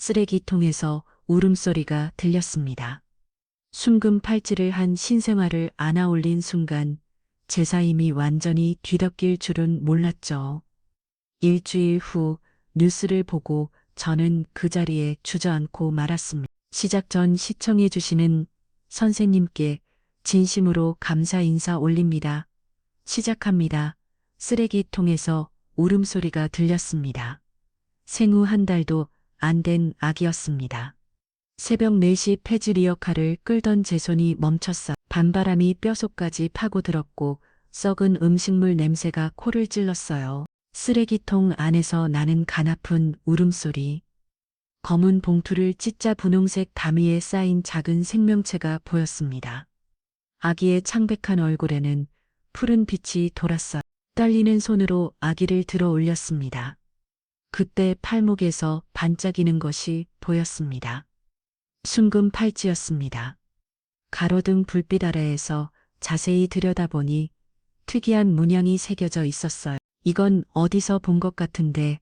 쓰레기통에서 울음소리가 들렸습니다. 순금 팔찌를 한 신생아를 안아 올린 순간 제사임이 완전히 뒤덮일 줄은 몰랐죠. 일주일 후 뉴스를 보고 저는 그 자리에 주저앉고 말았습니다. 시작 전 시청해 주시는 선생님께 진심으로 감사 인사 올립니다. 시작합니다. 쓰레기통에서 울음소리가 들렸습니다. 생후 한 달도 안 된 아기였습니다. 새벽 4시 폐지 리어카를 끌던 제 손이 멈췄어. 반바람이 뼛속까지 파고들었고 썩은 음식물 냄새가 코를 찔렀어요. 쓰레기통 안에서 나는 가나픈 울음소리. 검은 봉투를 찢자 분홍색 다미에 쌓인 작은 생명체가 보였습니다. 아기의 창백한 얼굴에는 푸른 빛이 돌았어요. 떨리는 손으로 아기를 들어 올렸습니다. 그때 팔목에서 반짝이는 것이 보였습니다. 순금 팔찌였습니다. 가로등 불빛 아래에서 자세히 들여다보니 특이한 문양이 새겨져 있었어요. 이건 어디서 본 것 같은데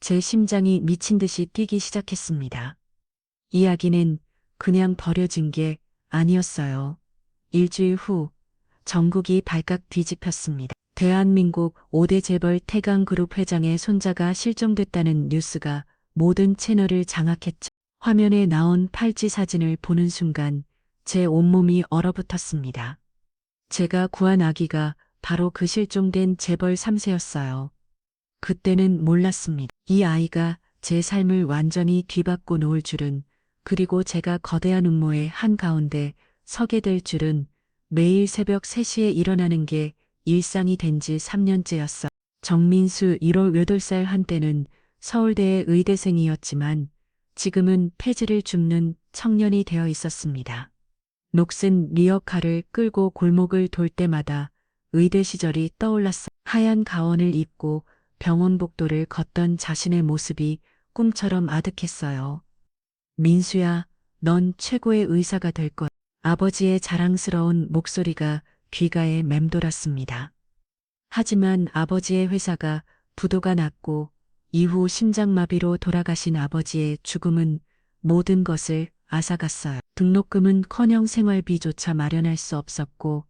제 심장이 미친 듯이 뛰기 시작했습니다. 이 아기는 그냥 버려진 게 아니었어요. 일주일 후 전국이 발칵 뒤집혔습니다. 대한민국 5대 재벌 태강그룹 회장의 손자가 실종됐다는 뉴스가 모든 채널을 장악했죠. 화면에 나온 팔찌 사진을 보는 순간 제 온몸이 얼어붙었습니다. 제가 구한 아기가 바로 그 실종된 재벌 3세였어요. 그때는 몰랐습니다. 이 아이가 제 삶을 완전히 뒤바꿔 놓을 줄은, 그리고 제가 거대한 음모의 한가운데 서게 될 줄은, 매일 새벽 3시에 일어나는 게 일상이 된 지 3년째였어. 정민수 1월 8살 한때는 서울대의 의대생이었지만 지금은 폐지를 줍는 청년이 되어 있었습니다. 녹슨 리어카를 끌고 골목을 돌 때마다 의대 시절이 떠올랐어. 하얀 가원을 입고 병원 복도를 걷던 자신의 모습이 꿈처럼 아득했어요. 민수야, 넌 최고의 의사가 될 거야. 아버지의 자랑스러운 목소리가 귀가에 맴돌았습니다. 하지만 아버지의 회사가 부도가 났고 이후 심장마비로 돌아가신 아버지의 죽음은 모든 것을 앗아갔어요. 등록금은커녕 생활비조차 마련할 수 없었고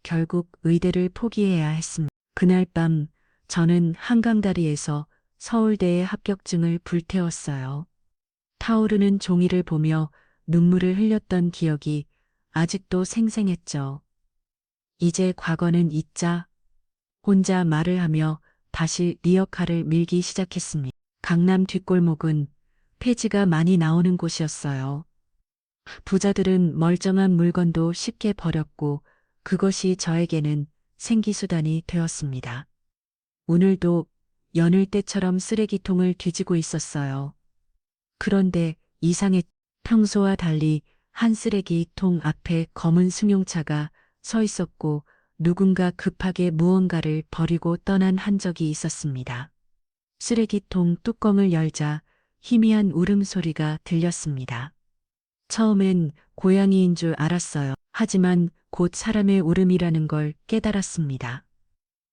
결국 의대를 포기해야 했습니다. 그날 밤 저는 한강다리에서 서울대의 합격증을 불태웠어요. 타오르는 종이를 보며 눈물을 흘렸던 기억이 아직도 생생했죠. 이제 과거는 잊자. 혼자 말을 하며 다시 리어카를 밀기 시작했습니다. 강남 뒷골목은 폐지가 많이 나오는 곳이었어요. 부자들은 멀쩡한 물건도 쉽게 버렸고 그것이 저에게는 생기수단이 되었습니다. 오늘도 여느 때처럼 쓰레기통을 뒤지고 있었어요. 그런데 이상했. 평소와 달리 한 쓰레기통 앞에 검은 승용차가 서 있었고 누군가 급하게 무언가를 버리고 떠난 흔적이 있었습니다. 쓰레기통 뚜껑을 열자 희미한 울음소리가 들렸습니다. 처음엔 고양이인 줄 알았어요. 하지만 곧 사람의 울음이라는 걸 깨달았습니다.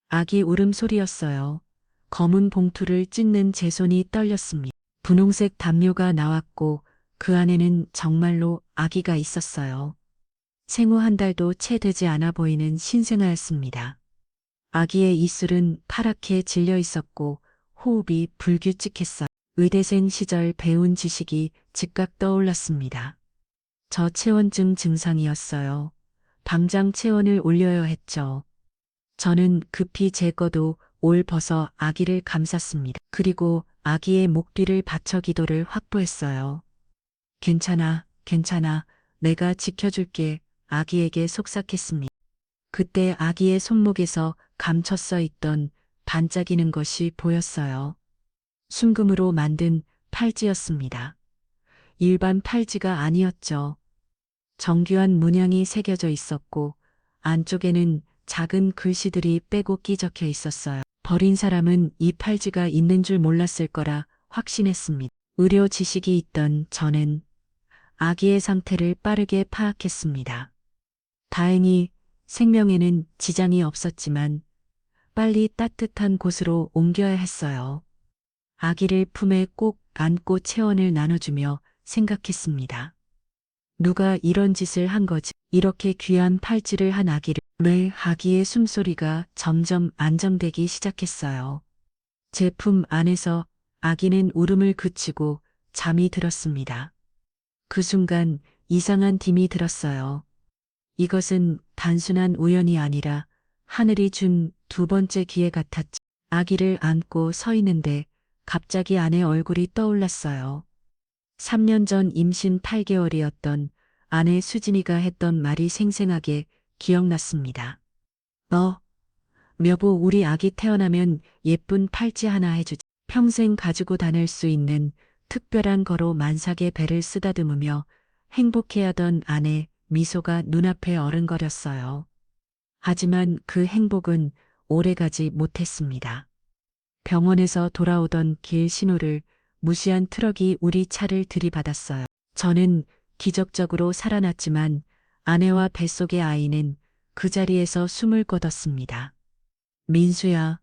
아기 울음소리였어요. 검은 봉투를 찢는 제 손이 떨렸습니다. 분홍색 담요가 나왔고 그 안에는 정말로 아기가 있었어요. 생후 한 달도 채 되지 않아 보이는 신생아였습니다. 아기의 입술은 파랗게 질려 있었고 호흡이 불규칙했어요. 의대생 시절 배운 지식이 즉각 떠올랐습니다. 저체온증 증상이었어요. 당장 체온을 올려야 했죠. 저는 급히 제 거도 올 벗어 아기를 감쌌습니다. 그리고 아기의 목 뒤를 받쳐 기도를 확보했어요. 괜찮아, 괜찮아, 내가 지켜줄게. 아기에게 속삭했습니다. 그때 아기의 손목에서 감춰져 있던 반짝이는 것이 보였어요. 순금으로 만든 팔찌였습니다. 일반 팔찌가 아니었죠. 정교한 문양이 새겨져 있었고 안쪽에는 작은 글씨들이 빼곡히 적혀 있었어요. 버린 사람은 이 팔찌가 있는 줄 몰랐을 거라 확신했습니다. 의료 지식이 있던 저는 아기의 상태를 빠르게 파악했습니다. 다행히 생명에는 지장이 없었지만 빨리 따뜻한 곳으로 옮겨야 했어요. 아기를 품에 꼭 안고 체온을 나눠주며 생각했습니다. 누가 이런 짓을 한 거지? 이렇게 귀한 팔찌를 한 아기를 왜 아기의 숨소리가 점점 안정되기 시작했어요. 제품 안에서 아기는 울음을 그치고 잠이 들었습니다. 그 순간 이상한 힘이 들었어요. 이것은 단순한 우연이 아니라 하늘이 준 두 번째 기회 같았지. 아기를 안고 서 있는데 갑자기 아내 얼굴이 떠올랐어요. 3년 전 임신 8개월이었던 아내 수진이가 했던 말이 생생하게 기억났습니다. 너, 여보, 우리 아기 태어나면 예쁜 팔찌 하나 해주지. 평생 가지고 다닐 수 있는 특별한 거로 만삭의 배를 쓰다듬으며 행복해하던 아내 미소가 눈앞에 어른거렸어요. 하지만 그 행복은 오래가지 못했습니다. 병원에서 돌아오던 길 신호를 무시한 트럭이 우리 차를 들이받았어요. 저는 기적적으로 살아났지만 아내와 뱃속의 아이는 그 자리에서 숨을 거뒀습니다. 민수야,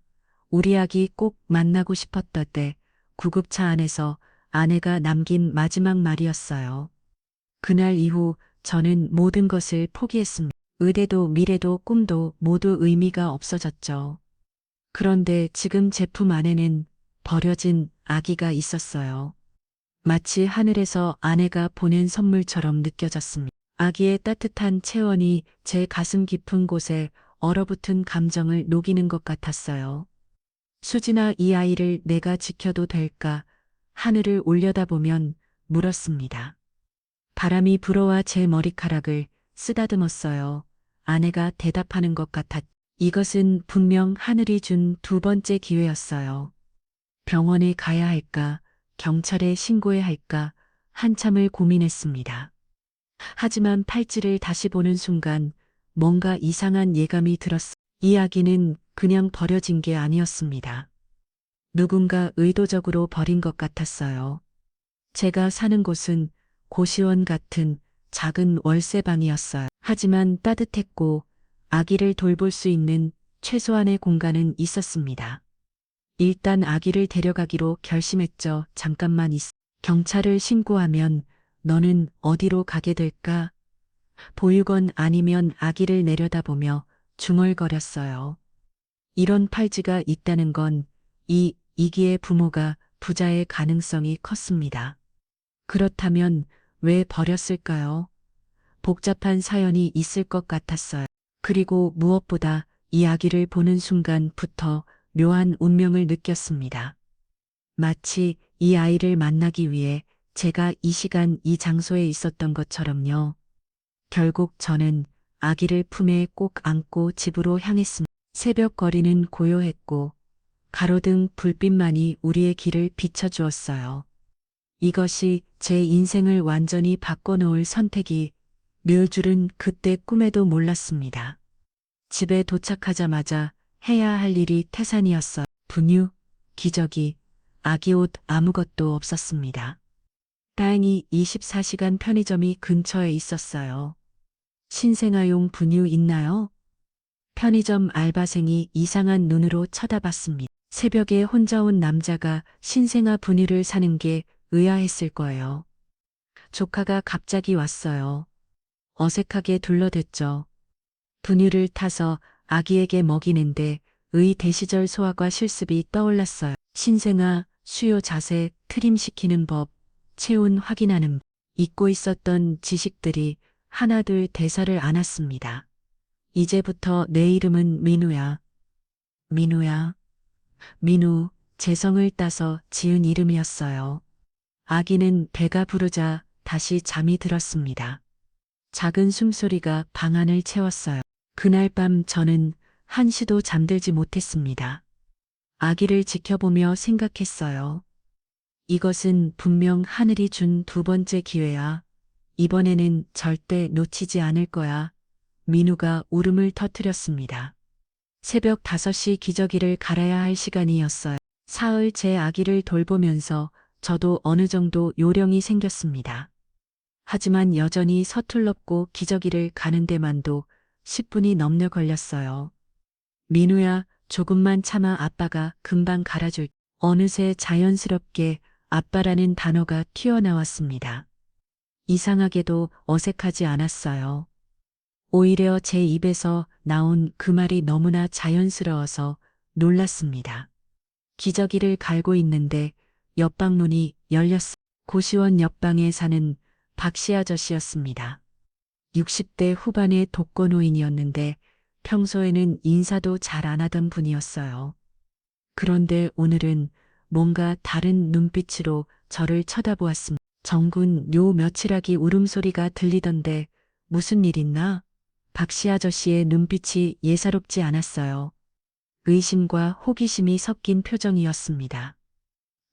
우리 아기 꼭 만나고 싶었던 구급차 안에서 아내가 남긴 마지막 말이었어요. 그날 이후 저는 모든 것을 포기했습니다. 의대도 미래도 꿈도 모두 의미가 없어졌죠. 그런데 지금 제품 안에는 버려진 아기가 있었어요. 마치 하늘에서 아내가 보낸 선물처럼 느껴졌습니다. 아기의 따뜻한 체온이 제 가슴 깊은 곳에 얼어붙은 감정을 녹이는 것 같았어요. 수진아, 이 아이를 내가 지켜도 될까? 하늘을 올려다보면 물었습니다. 바람이 불어와 제 머리카락을 쓰다듬었어요. 아내가 대답하는 것 같았. 이것은 분명 하늘이 준 두 번째 기회였어요. 병원에 가야 할까, 경찰에 신고해야 할까, 한참을 고민했습니다. 하지만 팔찌를 다시 보는 순간 뭔가 이상한 예감이 들었어. 이 아기는 그냥 버려진 게 아니었습니다. 누군가 의도적으로 버린 것 같았어요. 제가 사는 곳은 고시원 같은 작은 월세방이었어요. 하지만 따뜻했고 아기를 돌볼 수 있는 최소한의 공간은 있었습니다. 일단 아기를 데려가기로 결심했죠. 잠깐만 있어. 경찰을 신고하면 너는 어디로 가게 될까? 보육원 아니면 아기를 내려다보며 중얼거렸어요. 이런 팔찌가 있다는 건 이 이기의 부모가 부자의 가능성이 컸습니다. 그렇다면 왜 버렸을까요? 복잡한 사연이 있을 것 같았어요. 그리고 무엇보다 이 아기를 보는 순간부터 묘한 운명을 느꼈습니다. 마치 이 아이를 만나기 위해 제가 이 시간 이 장소에 있었던 것처럼요. 결국 저는 아기를 품에 꼭 안고 집으로 향했습니다. 새벽 거리는 고요했고 가로등 불빛만이 우리의 길을 비춰주었어요. 이것이 제 인생을 완전히 바꿔놓을 선택이 될 줄은 그때 꿈에도 몰랐습니다. 집에 도착하자마자 해야 할 일이 태산이었어요. 분유, 기저귀, 아기 옷 아무것도 없었습니다. 다행히 24시간 편의점이 근처에 있었어요. 신생아용 분유 있나요? 편의점 알바생이 이상한 눈으로 쳐다봤습니다. 새벽에 혼자 온 남자가 신생아 분유를 사는 게 의아했을 거예요. 조카가 갑자기 왔어요. 어색하게 둘러댔죠. 분유를 타서 아기에게 먹이는데 대시절 소화과 실습이 떠올랐어요. 신생아, 수요 자세, 트림시키는 법, 체온 확인하는 잊고 있었던 지식들이 하나둘 대사를 안았습니다. 이제부터 내 이름은 민우야. 민우야. 민우, 재성을 따서 지은 이름이었어요. 아기는 배가 부르자 다시 잠이 들었습니다. 작은 숨소리가 방 안을 채웠어요. 그날 밤 저는 한시도 잠들지 못했습니다. 아기를 지켜보며 생각했어요. 이것은 분명 하늘이 준 두 번째 기회야. 이번에는 절대 놓치지 않을 거야. 민우가 울음을 터뜨렸습니다. 새벽 5시 기저귀를 갈아야 할 시간이었어요. 사흘 제 아기를 돌보면서 저도 어느 정도 요령이 생겼습니다. 하지만 여전히 서툴렀고 기저귀를 가는 데만도 10분이 넘게 걸렸어요. 민우야, 조금만 참아 아빠가 금방 갈아줄. 어느새 자연스럽게 아빠라는 단어가 튀어나왔습니다. 이상하게도 어색하지 않았어요. 오히려 제 입에서 나온 그 말이 너무나 자연스러워서 놀랐습니다. 기저귀를 갈고 있는데 옆방 문이 열렸어. 고시원 옆방에 사는 박씨 아저씨였습니다. 60대 후반의 독거노인이었는데 평소에는 인사도 잘 안 하던 분이었어요. 그런데 오늘은 뭔가 다른 눈빛으로 저를 쳐다보았습니다. 정군 요 며칠하기 울음소리가 들리던데 무슨 일 있나? 박씨 아저씨의 눈빛이 예사롭지 않았어요. 의심과 호기심이 섞인 표정이었습니다.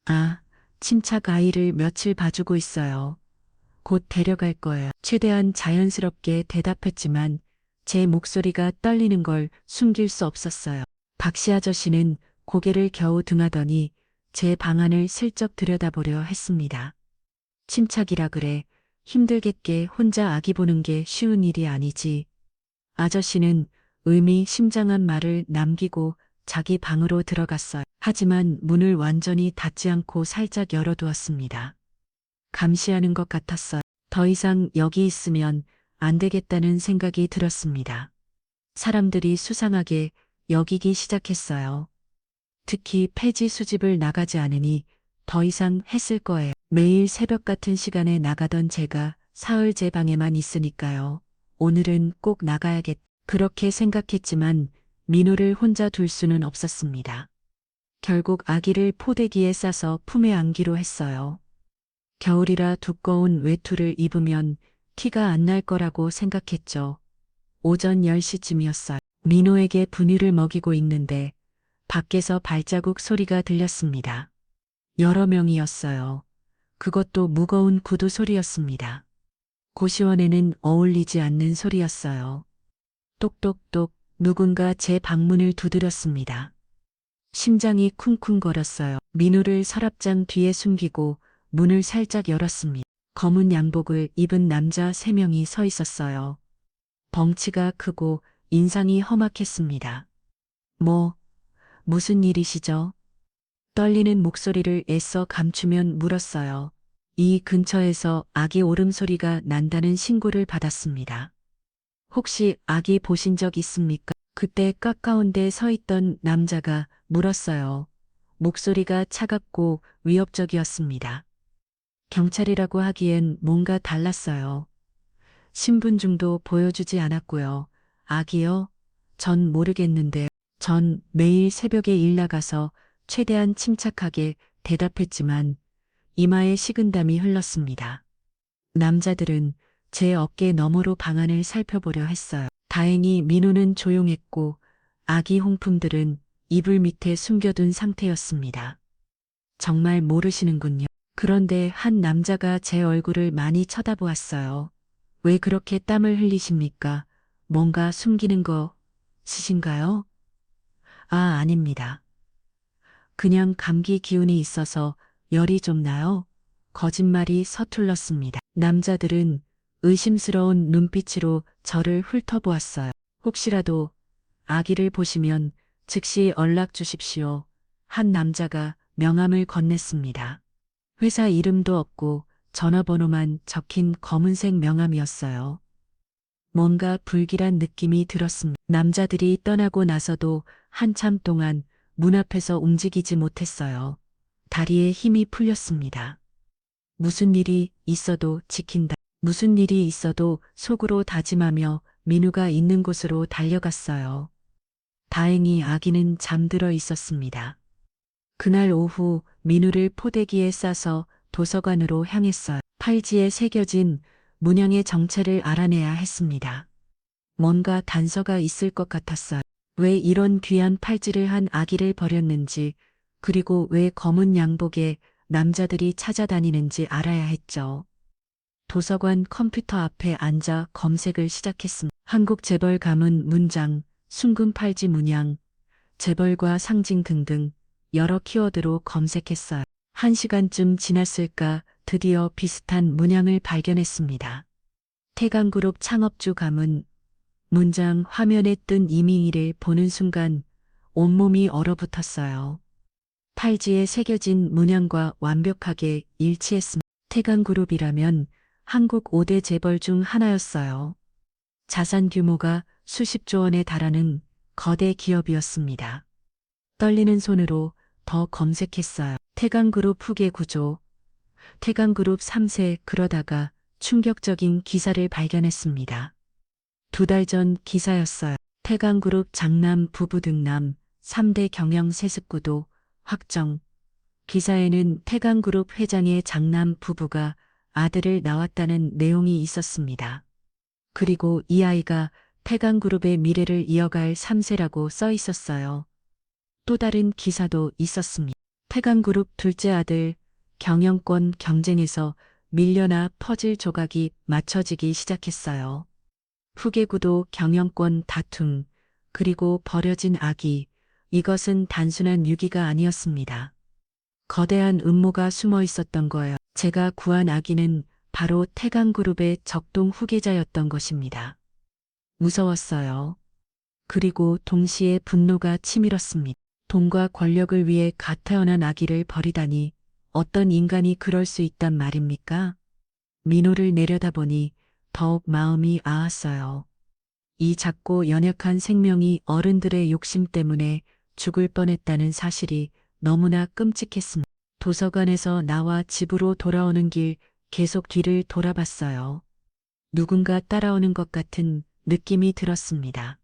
아, 침착 아이를 며칠 봐주고 있어요. 곧 데려갈 거예요. 최대한 자연스럽게 대답했지만 제 목소리가 떨리는 걸 숨길 수 없었어요. 박씨 아저씨는 고개를 겨우 등하더니 제 방안을 슬쩍 들여다보려 했습니다. 침착이라 그래. 힘들겠게 혼자 아기 보는 게 쉬운 일이 아니지. 아저씨는 의미심장한 말을 남기고 자기 방으로 들어갔어요. 하지만 문을 완전히 닫지 않고 살짝 열어두었습니다. 감시하는 것 같았어요. 더 이상 여기 있으면 안 되겠다는 생각이 들었습니다. 사람들이 수상하게 여기기 시작했어요. 특히 폐지 수집을 나가지 않으니 더 이상 했을 거예요. 매일 새벽 같은 시간에 나가던 제가 사흘 제 방에만 있으니까요. 오늘은 꼭 나가야겠. 그렇게 생각했지만 민호를 혼자 둘 수는 없었습니다. 결국 아기를 포대기에 싸서 품에 안기로 했어요. 겨울이라 두꺼운 외투를 입으면 티가 안 날 거라고 생각했죠. 오전 10시쯤이었어요. 민호에게 분유를 먹이고 있는데 밖에서 발자국 소리가 들렸습니다. 여러 명이었어요. 그것도 무거운 구두 소리였습니다. 고시원에는 어울리지 않는 소리였어요. 똑똑똑 누군가 제 방문을 두드렸습니다. 심장이 쿵쿵거렸어요. 민호를 서랍장 뒤에 숨기고 문을 살짝 열었습니다. 검은 양복을 입은 남자 3명이 서 있었어요. 덩치가 크고 인상이 험악했습니다. 무슨 일이시죠? 떨리는 목소리를 애써 감추면 물었어요. 이 근처에서 아기 울음소리가 난다는 신고를 받았습니다. 혹시 아기 보신 적 있습니까? 그때 가까운데 서 있던 남자가 물었어요. 목소리가 차갑고 위협적이었습니다. 경찰이라고 하기엔 뭔가 달랐어요. 신분증도 보여주지 않았고요. 아기요? 전 모르겠는데 전 매일 새벽에 일 나가서 최대한 침착하게 대답했지만 이마에 식은땀이 흘렀습니다. 남자들은 제 어깨 너머로 방안을 살펴보려 했어요. 다행히 민호는 조용했고 아기 홍품들은 이불 밑에 숨겨둔 상태였습니다. 정말 모르시는군요. 그런데 한 남자가 제 얼굴을 많이 쳐다보았어요. 왜 그렇게 땀을 흘리십니까? 뭔가 숨기는 거 있으신가요? 아, 아닙니다. 그냥 감기 기운이 있어서 열이 좀 나요. 거짓말이 서툴렀습니다. 남자들은 의심스러운 눈빛으로 저를 훑어보았어요. 혹시라도 아기를 보시면 즉시 연락 주십시오. 한 남자가 명함을 건넸습니다. 회사 이름도 없고 전화번호만 적힌 검은색 명함이었어요. 뭔가 불길한 느낌이 들었습니다. 남자들이 떠나고 나서도 한참 동안 문 앞에서 움직이지 못했어요. 다리에 힘이 풀렸습니다. 무슨 일이 있어도 지킨다. 무슨 일이 있어도 속으로 다짐하며 민우가 있는 곳으로 달려갔어요. 다행히 아기는 잠들어 있었습니다. 그날 오후 민우를 포대기에 싸서 도서관으로 향했어요. 팔지에 새겨진 문양의 정체를 알아내야 했습니다. 뭔가 단서가 있을 것 같았어요. 왜 이런 귀한 팔찌를 한 아기를 버렸는지, 그리고 왜 검은 양복에 남자들이 찾아다니는지 알아야 했죠. 도서관 컴퓨터 앞에 앉아 검색을 시작했습니다. 한국 재벌 가문 문장, 순금 팔찌 문양, 재벌과 상징 등등 여러 키워드로 검색했어요. 1시간쯤 지났을까 드디어 비슷한 문양을 발견했습니다. 태강그룹 창업주 가문 문장 화면에 뜬 이미일을 보는 순간 온몸이 얼어붙었어요. 팔찌에 새겨진 문양과 완벽하게 일치했습니다. 태강그룹이라면 한국 5대 재벌 중 하나였어요. 자산 규모가 수십조 원에 달하는 거대 기업이었습니다. 떨리는 손으로 더 검색했어요. 태강그룹 후계 구조, 태강그룹 3세 그러다가 충격적인 기사를 발견했습니다. 2달 전 기사였어요. 태강그룹 장남 부부 등남 3대 경영 세습구도 확정. 기사에는 태강그룹 회장의 장남 부부가 아들을 낳았다는 내용이 있었습니다. 그리고 이 아이가 태강그룹의 미래를 이어갈 3세라고 써 있었어요. 또 다른 기사도 있었습니다. 태강그룹 둘째 아들 경영권 경쟁에서 밀려나 퍼즐 조각이 맞춰지기 시작했어요. 후계구도 경영권 다툼, 그리고 버려진 아기, 이것은 단순한 유기가 아니었습니다. 거대한 음모가 숨어 있었던 거예요. 제가 구한 아기는 바로 태강그룹의 적동 후계자였던 것입니다. 무서웠어요. 그리고 동시에 분노가 치밀었습니다. 돈과 권력을 위해 갓 태어난 아기를 버리다니 어떤 인간이 그럴 수 있단 말입니까? 민호를 내려다보니 더욱 마음이 아았어요. 이 작고 연약한 생명이 어른들의 욕심 때문에 죽을 뻔했다는 사실이 너무나 끔찍했습니다. 도서관에서 나와 집으로 돌아오는 길 계속 뒤를 돌아봤어요. 누군가 따라오는 것 같은 느낌이 들었습니다.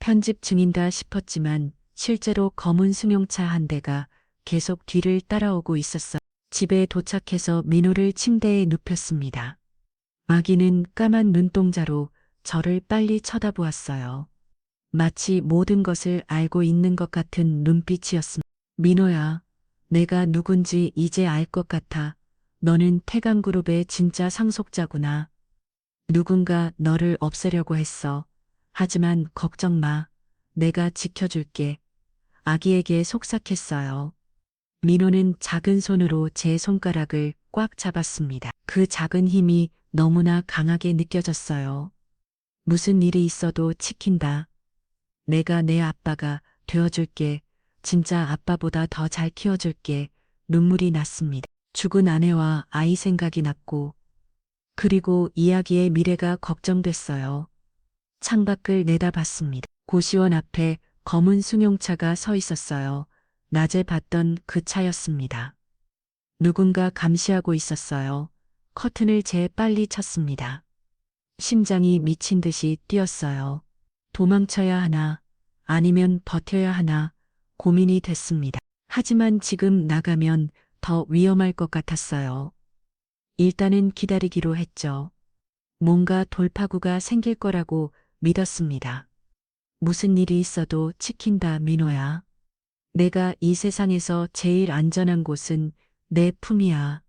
편집 중인가 싶었지만 실제로 검은 승용차 한 대가 계속 뒤를 따라오고 있었어요. 집에 도착해서 민호를 침대에 눕혔습니다. 아기는 까만 눈동자로 저를 빨리 쳐다보았어요. 마치 모든 것을 알고 있는 것 같은 눈빛이었습니다. 민호야, 내가 누군지 이제 알 것 같아. 너는 태강그룹의 진짜 상속자구나. 누군가 너를 없애려고 했어. 하지만 걱정 마. 내가 지켜줄게. 아기에게 속삭했어요. 민호는 작은 손으로 제 손가락을 꽉 잡았습니다. 그 작은 힘이 너무나 강하게 느껴졌어요. 무슨 일이 있어도 지킨다. 내가 내 아빠가 되어줄게. 진짜 아빠보다 더 잘 키워줄게. 눈물이 났습니다. 죽은 아내와 아이 생각이 났고, 그리고 이야기의 미래가 걱정됐어요. 창밖을 내다봤습니다. 고시원 앞에 검은 승용차가 서 있었어요. 낮에 봤던 그 차였습니다. 누군가 감시하고 있었어요. 커튼을 재빨리 쳤습니다. 심장이 미친 듯이 뛰었어요. 도망쳐야 하나, 아니면 버텨야 하나, 고민이 됐습니다. 하지만 지금 나가면 더 위험할 것 같았어요. 일단은 기다리기로 했죠. 뭔가 돌파구가 생길 거라고 믿었습니다. 무슨 일이 있어도 지킨다, 민호야. 내가 이 세상에서 제일 안전한 곳은 내 품이야.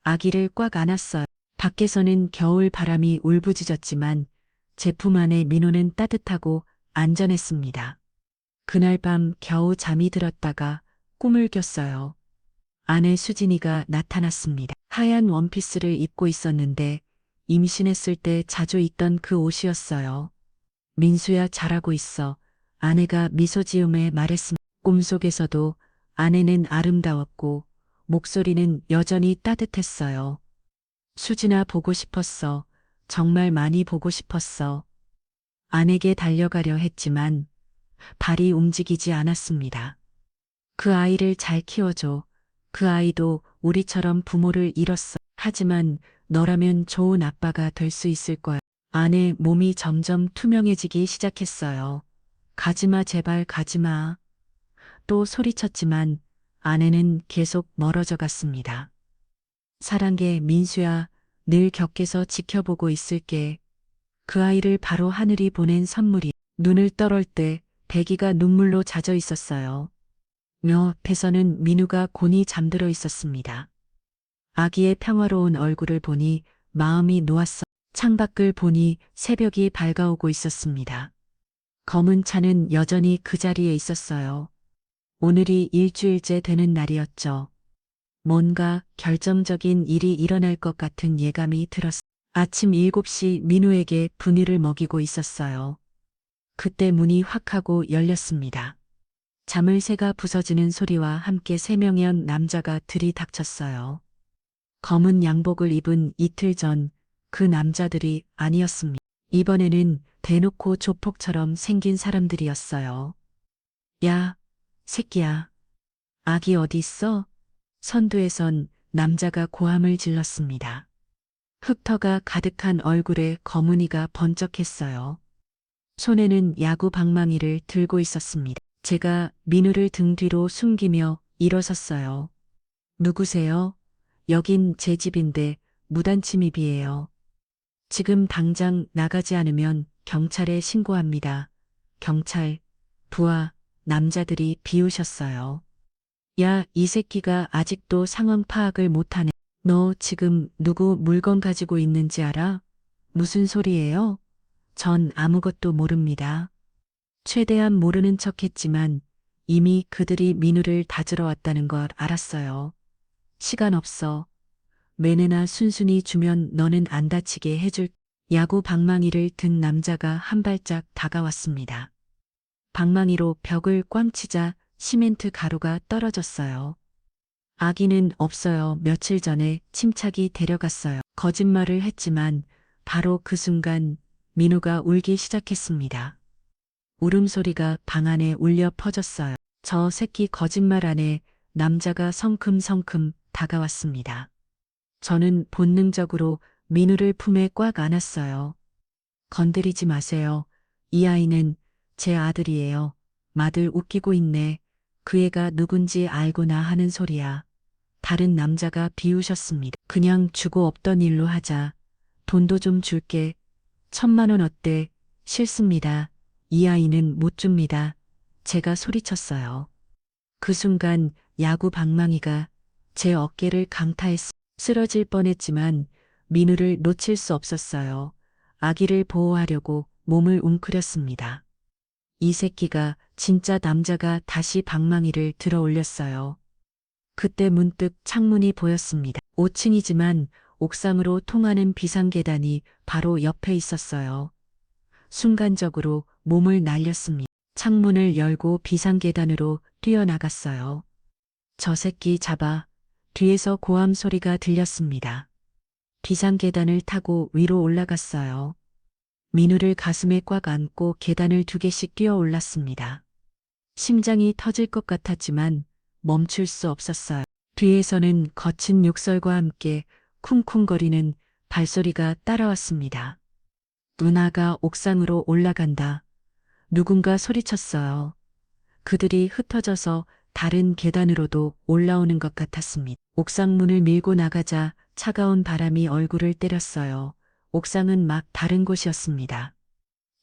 아기를 꽉 안았어요. 밖에서는 겨울 바람이 울부짖었지만 제 품 안에 민호는 따뜻하고 안전했습니다. 그날 밤 겨우 잠이 들었다가 꿈을 꼈어요. 아내 수진이가 나타났습니다. 하얀 원피스를 입고 있었는데 임신했을 때 자주 입던 그 옷이었어요. 민수야, 잘하고 있어. 아내가 미소 지으며 말했습니다. 꿈속에서도 아내는 아름다웠고 목소리는 여전히 따뜻했어요. 수진아, 보고 싶었어. 정말 많이 보고 싶었어. 아내에게 달려가려 했지만 발이 움직이지 않았습니다. 그 아이를 잘 키워줘. 그 아이도 우리처럼 부모를 잃었어. 하지만 너라면 좋은 아빠가 될 수 있을 거야. 아내 몸이 점점 투명해지기 시작했어요. 가지마, 제발 가지마. 또 소리쳤지만 아내는 계속 멀어져 갔습니다. 사랑해, 민수야. 늘 곁에서 지켜보고 있을게. 그 아이를 바로 하늘이 보낸 선물이. 눈을 떨을 때 배기가 눈물로 젖어 있었어요. 옆에서는 민우가 곤히 잠들어 있었습니다. 아기의 평화로운 얼굴을 보니 마음이 놓았어. 창밖을 보니 새벽이 밝아오고 있었습니다. 검은 차는 여전히 그 자리에 있었어요. 오늘이 일주일째 되는 날이었죠. 뭔가 결정적인 일이 일어날 것 같은 예감이 들었어. 아침 7시 민우에게 분유를 먹이고 있었어요. 그때 문이 확 하고 열렸습니다. 자물쇠가 부서지는 소리와 함께 3명의 남자가 들이닥쳤어요. 검은 양복을 입은 이틀 전 그 남자들이 아니었습니다. 이번에는 대놓고 조폭처럼 생긴 사람들이었어요. 야, 새끼야. 아기 어디 있어? 선두에선 남자가 고함을 질렀습니다. 흙터가 가득한 얼굴에 검은이가 번쩍했어요. 손에는 야구 방망이를 들고 있었습니다. 제가 민우를 등 뒤로 숨기며 일어섰어요. 누구세요? 여긴 제 집인데 무단 침입이에요. 지금 당장 나가지 않으면 경찰에 신고합니다. 경찰, 부하, 남자들이 비우셨어요. 야, 이 새끼가 아직도 상황 파악을 못하네. 너 지금 누구 물건 가지고 있는지 알아? 무슨 소리예요? 전 아무것도 모릅니다. 최대한 모르는 척 했지만 이미 그들이 민우를 다지러 왔다는 걸 알았어요. 시간 없어. 매네나 순순히 주면 너는 안 다치게 해줄. 야구 방망이를 든 남자가 한 발짝 다가왔습니다. 방망이로 벽을 꽝 치자 시멘트 가루가 떨어졌어요. 아기는 없어요. 며칠 전에 침착이 데려갔어요. 거짓말을 했지만 바로 그 순간 민우가 울기 시작했습니다. 울음소리가 방 안에 울려 퍼졌어요. 저 새끼 거짓말 안에 남자가 성큼성큼 다가왔습니다. 저는 본능적으로 민우를 품에 꽉 안았어요. 건드리지 마세요. 이 아이는 제 아들이에요. 마들 웃기고 있네. 그 애가 누군지 알구나 하는 소리야. 다른 남자가 비우셨습니다. 그냥 주고 없던 일로 하자. 돈도 좀 줄게. 1,000만 원 어때? 싫습니다. 이 아이는 못 줍니다. 제가 소리쳤어요. 그 순간 야구 방망이가 제 어깨를 강타했습니다. 쓰러질 뻔했지만 민우를 놓칠 수 없었어요. 아기를 보호하려고 몸을 웅크렸습니다. 이 새끼가 진짜 남자가 다시 방망이를 들어 올렸어요. 그때 문득 창문이 보였습니다. 5층이지만 옥상으로 통하는 비상계단이 바로 옆에 있었어요. 순간적으로 몸을 날렸습니다. 창문을 열고 비상계단으로 뛰어나갔어요. 저 새끼 잡아. 뒤에서 고함 소리가 들렸습니다. 비상계단을 타고 위로 올라갔어요. 민우를 가슴에 꽉 안고 계단을 2개씩 뛰어 올랐습니다. 심장이 터질 것 같았지만 멈출 수 없었어요. 뒤에서는 거친 욕설과 함께 쿵쿵거리는 발소리가 따라왔습니다. 누나가 옥상으로 올라간다. 누군가 소리쳤어요. 그들이 흩어져서 다른 계단으로도 올라오는 것 같았습니다. 옥상 문을 밀고 나가자 차가운 바람이 얼굴을 때렸어요. 옥상은 막 다른 곳이었습니다.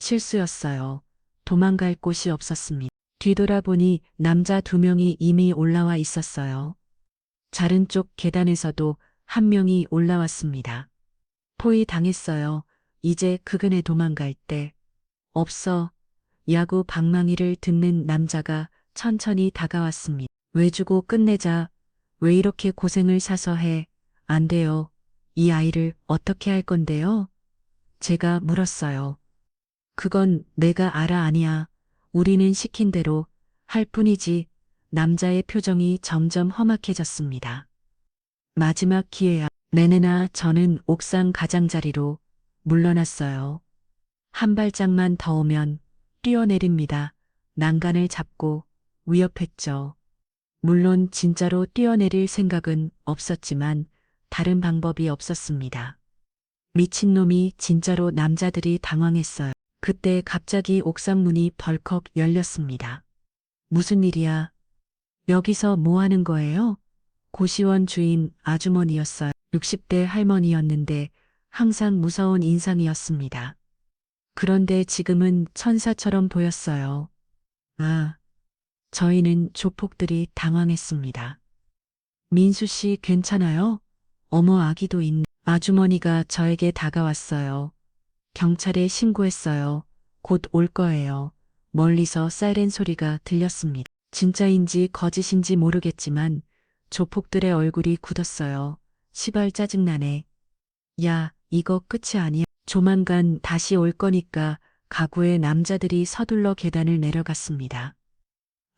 실수였어요. 도망갈 곳이 없었습니다. 뒤돌아보니 남자 2명이 이미 올라와 있었어요. 자른 쪽 계단에서도 한 명이 올라왔습니다. 포위 당했어요. 이제 그근에 도망갈 때. 없어. 야구 방망이를 듣는 남자가 천천히 다가왔습니다. 왜 주고 끝내자. 왜 이렇게 고생을 사서 해. 안 돼요. 이 아이를 어떻게 할 건데요? 제가 물었어요. 그건 내가 알아 아니야. 우리는 시킨 대로 할 뿐이지. 남자의 표정이 점점 험악해졌습니다. 마지막 기회야. 내내나 저는 옥상 가장자리로 물러났어요. 한 발짝만 더 오면 뛰어내립니다. 난간을 잡고 위협했죠. 물론 진짜로 뛰어내릴 생각은 없었지만 다른 방법이 없었습니다. 미친놈이 진짜로 남자들이 당황했어요. 그때 갑자기 옥상 문이 벌컥 열렸습니다. 무슨 일이야? 여기서 뭐 하는 거예요? 고시원 주인 아주머니였어요. 60대 할머니였는데 항상 무서운 인상이었습니다. 그런데 지금은 천사처럼 보였어요. 아, 저희는 조폭들이 당황했습니다. 민수 씨 괜찮아요? 어머 아기도 있네. 아주머니가 저에게 다가왔어요. 경찰에 신고했어요. 곧 올 거예요. 멀리서 사이렌 소리가 들렸습니다. 진짜인지 거짓인지 모르겠지만 조폭들의 얼굴이 굳었어요. 시발 짜증나네. 야, 이거 끝이 아니야. 조만간 다시 올 거니까 가구에 남자들이 서둘러 계단을 내려갔습니다.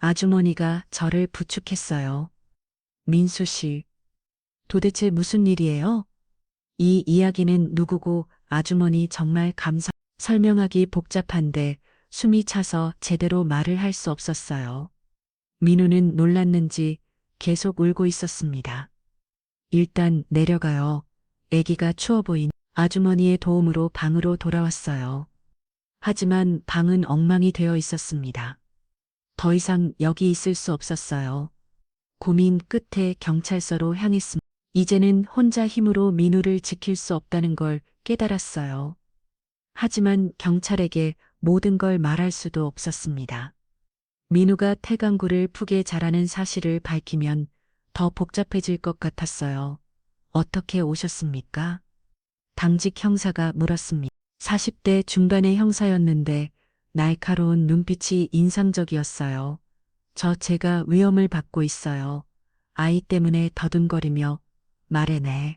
아주머니가 저를 부축했어요. 민수 씨, 도대체 무슨 일이에요? 이 이야기는 누구고 아주머니 정말 설명하기 복잡한데 숨이 차서 제대로 말을 할 수 없었어요. 민우는 놀랐는지 계속 울고 있었습니다. 일단 내려가요. 아기가 추워 보인 아주머니의 도움으로 방으로 돌아왔어요. 하지만 방은 엉망이 되어 있었습니다. 더 이상 여기 있을 수 없었어요. 고민 끝에 경찰서로 향했습니다. 이제는 혼자 힘으로 민우를 지킬 수 없다는 걸 깨달았어요. 하지만 경찰에게 모든 걸 말할 수도 없었습니다. 민우가 태강구를 푸게 자라는 사실을 밝히면 더 복잡해질 것 같았어요. 어떻게 오셨습니까? 당직 형사가 물었습니다. 40대 중반의 형사였는데 날카로운 눈빛이 인상적이었어요. 제가 위험을 받고 있어요. 아이 때문에 더듬거리며 말해내.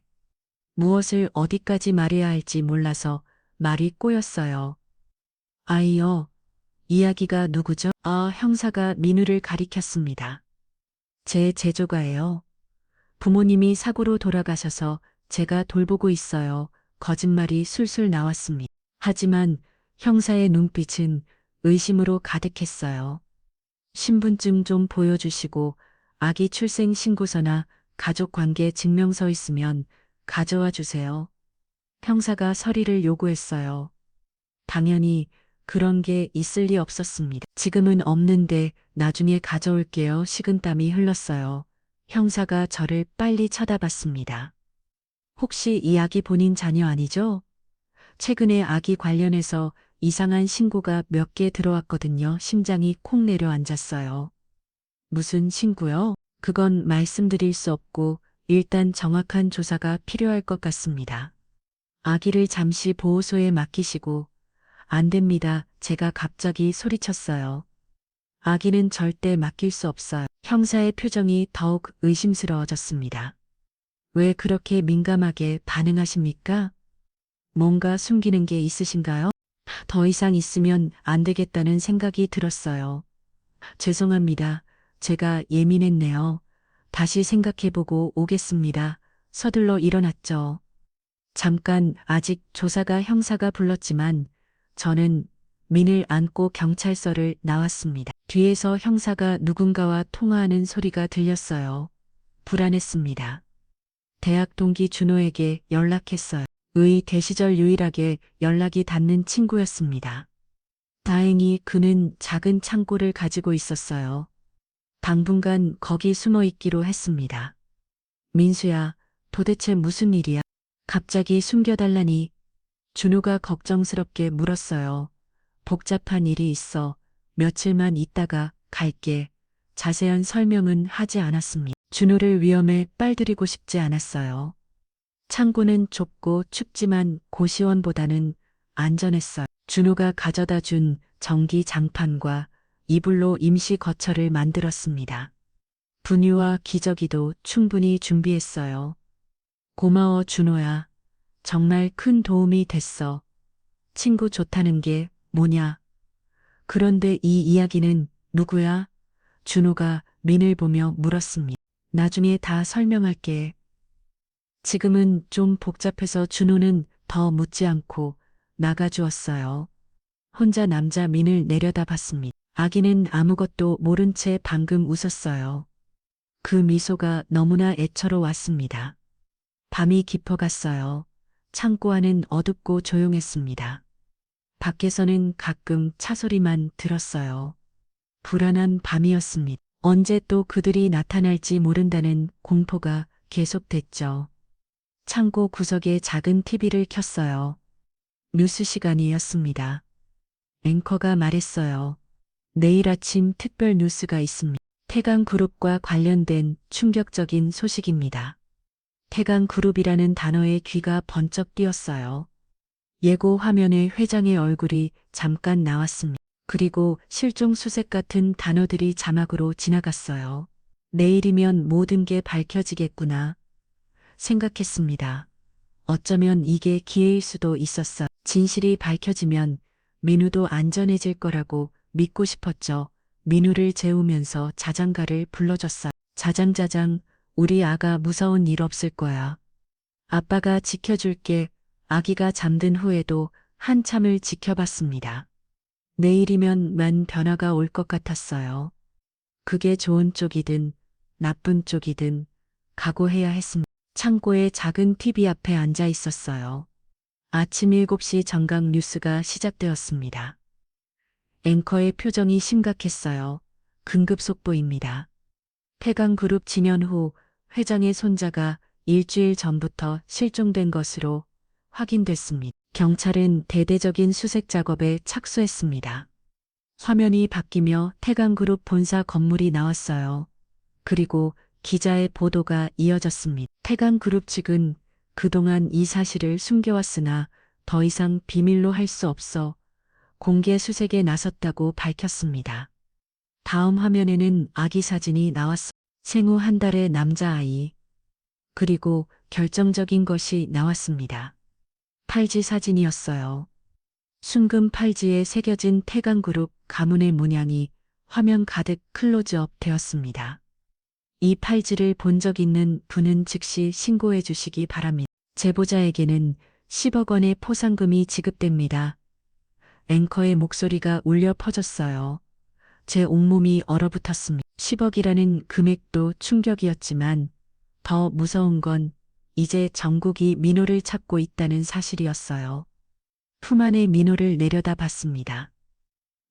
무엇을 어디까지 말해야 할지 몰라서 말이 꼬였어요. 아이요. 이야기가 누구죠? 형사가 민우를 가리켰습니다. 제 제조가예요. 부모님이 사고로 돌아가셔서 제가 돌보고 있어요. 거짓말이 술술 나왔습니다. 하지만 형사의 눈빛은 의심으로 가득했어요. 신분증 좀 보여주시고 아기 출생 신고서나 가족관계 증명서 있으면 가져와 주세요. 형사가 서류를 요구했어요. 당연히 그런 게 있을 리 없었습니다. 지금은 없는데 나중에 가져올게요. 식은땀이 흘렀어요. 형사가 저를 빨리 쳐다봤습니다. 혹시 이 아기 본인 자녀 아니죠? 최근에 아기 관련해서 이상한 신고가 몇 개 들어왔거든요. 심장이 콩 내려앉았어요. 무슨 신고요? 그건 말씀드릴 수 없고 일단 정확한 조사가 필요할 것 같습니다. 아기를 잠시 보호소에 맡기시고 안 됩니다. 제가 갑자기 소리쳤어요. 아기는 절대 맡길 수 없어요. 형사의 표정이 더욱 의심스러워졌습니다. 왜 그렇게 민감하게 반응하십니까? 뭔가 숨기는 게 있으신가요? 더 이상 있으면 안 되겠다는 생각이 들었어요. 죄송합니다. 제가 예민했네요. 다시 생각해보고 오겠습니다. 서둘러 일어났죠. 잠깐 아직 조사가 형사가 불렀지만 저는 민을 안고 경찰서를 나왔습니다. 뒤에서 형사가 누군가와 통화하는 소리가 들렸어요. 불안했습니다. 대학 동기 준호에게 연락했어요. 대 시절 유일하게 연락이 닿는 친구였습니다. 다행히 그는 작은 창고를 가지고 있었어요. 당분간 거기 숨어 있기로 했습니다. 민수야, 도대체 무슨 일이야? 갑자기 숨겨달라니. 준호가 걱정스럽게 물었어요. 복잡한 일이 있어. 며칠만 있다가 갈게. 자세한 설명은 하지 않았습니다. 준호를 위험에 빠뜨리고 싶지 않았어요. 창고는 좁고 춥지만 고시원보다는 안전했어요. 준호가 가져다 준 전기 장판과 이불로 임시 거처를 만들었습니다. 분유와 기저귀도 충분히 준비했어요. 고마워 준호야. 정말 큰 도움이 됐어. 친구 좋다는 게 뭐냐? 그런데 이 이야기는 누구야? 준호가 민을 보며 물었습니다. 나중에 다 설명할게. 지금은 좀 복잡해서 준호는 더 묻지 않고 나가주었어요. 혼자 남자 민을 내려다봤습니다. 아기는 아무것도 모른 채 방금 웃었어요. 그 미소가 너무나 애처로웠습니다. 밤이 깊어갔어요. 창고 안은 어둡고 조용했습니다. 밖에서는 가끔 차 소리만 들었어요. 불안한 밤이었습니다. 언제 또 그들이 나타날지 모른다는 공포가 계속됐죠. 창고 구석에 작은 TV를 켰어요. 뉴스 시간이었습니다. 앵커가 말했어요. 내일 아침 특별 뉴스가 있습니다. 태강그룹과 관련된 충격적인 소식입니다. 태강그룹이라는 단어에 귀가 번쩍 뜨였어요. 예고 화면에 회장의 얼굴이 잠깐 나왔습니다. 그리고 실종 수색 같은 단어들이 자막으로 지나갔어요. 내일이면 모든 게 밝혀지겠구나 생각했습니다. 어쩌면 이게 기회일 수도 있었어. 진실이 밝혀지면 민우도 안전해질 거라고 믿고 싶었죠. 민우를 재우면서 자장가를 불러줬어요. 자장자장, 우리 아가 무서운 일 없을 거야. 아빠가 지켜줄게. 아기가 잠든 후에도 한참을 지켜봤습니다. 내일이면 만 변화가 올 것 같았어요. 그게 좋은 쪽이든 나쁜 쪽이든 각오해야 했습니다. 창고의 작은 TV 앞에 앉아 있었어요. 아침 7시 정각 뉴스가 시작되었습니다. 앵커의 표정이 심각했어요. 긴급 속보입니다. 태강그룹 진연 후 회장의 손자가 일주일 전부터 실종된 것으로 확인됐습니다. 경찰은 대대적인 수색 작업에 착수했습니다. 화면이 바뀌며 태강그룹 본사 건물이 나왔어요. 그리고 기자의 보도가 이어졌습니다. 태강그룹 측은 그동안 이 사실을 숨겨왔으나 더 이상 비밀로 할 수 없어 공개 수색에 나섰다고 밝혔습니다. 다음 화면에는 아기 사진이 나왔습니다. 생후 한 달의 남자아이. 그리고 결정적인 것이 나왔습니다. 팔찌 사진이었어요. 순금 팔찌에 새겨진 태강그룹 가문의 문양이 화면 가득 클로즈업 되었습니다. 이 팔찌를 본 적 있는 분은 즉시 신고해 주시기 바랍니다. 제보자에게는 10억 원의 포상금이 지급됩니다. 앵커의 목소리가 울려 퍼졌어요. 제 온몸이 얼어붙었습니다. 10억이라는 금액도 충격이었지만 더 무서운 건 이제 전국이 민호를 찾고 있다는 사실이었어요. 품 안에 민호를 내려다봤습니다.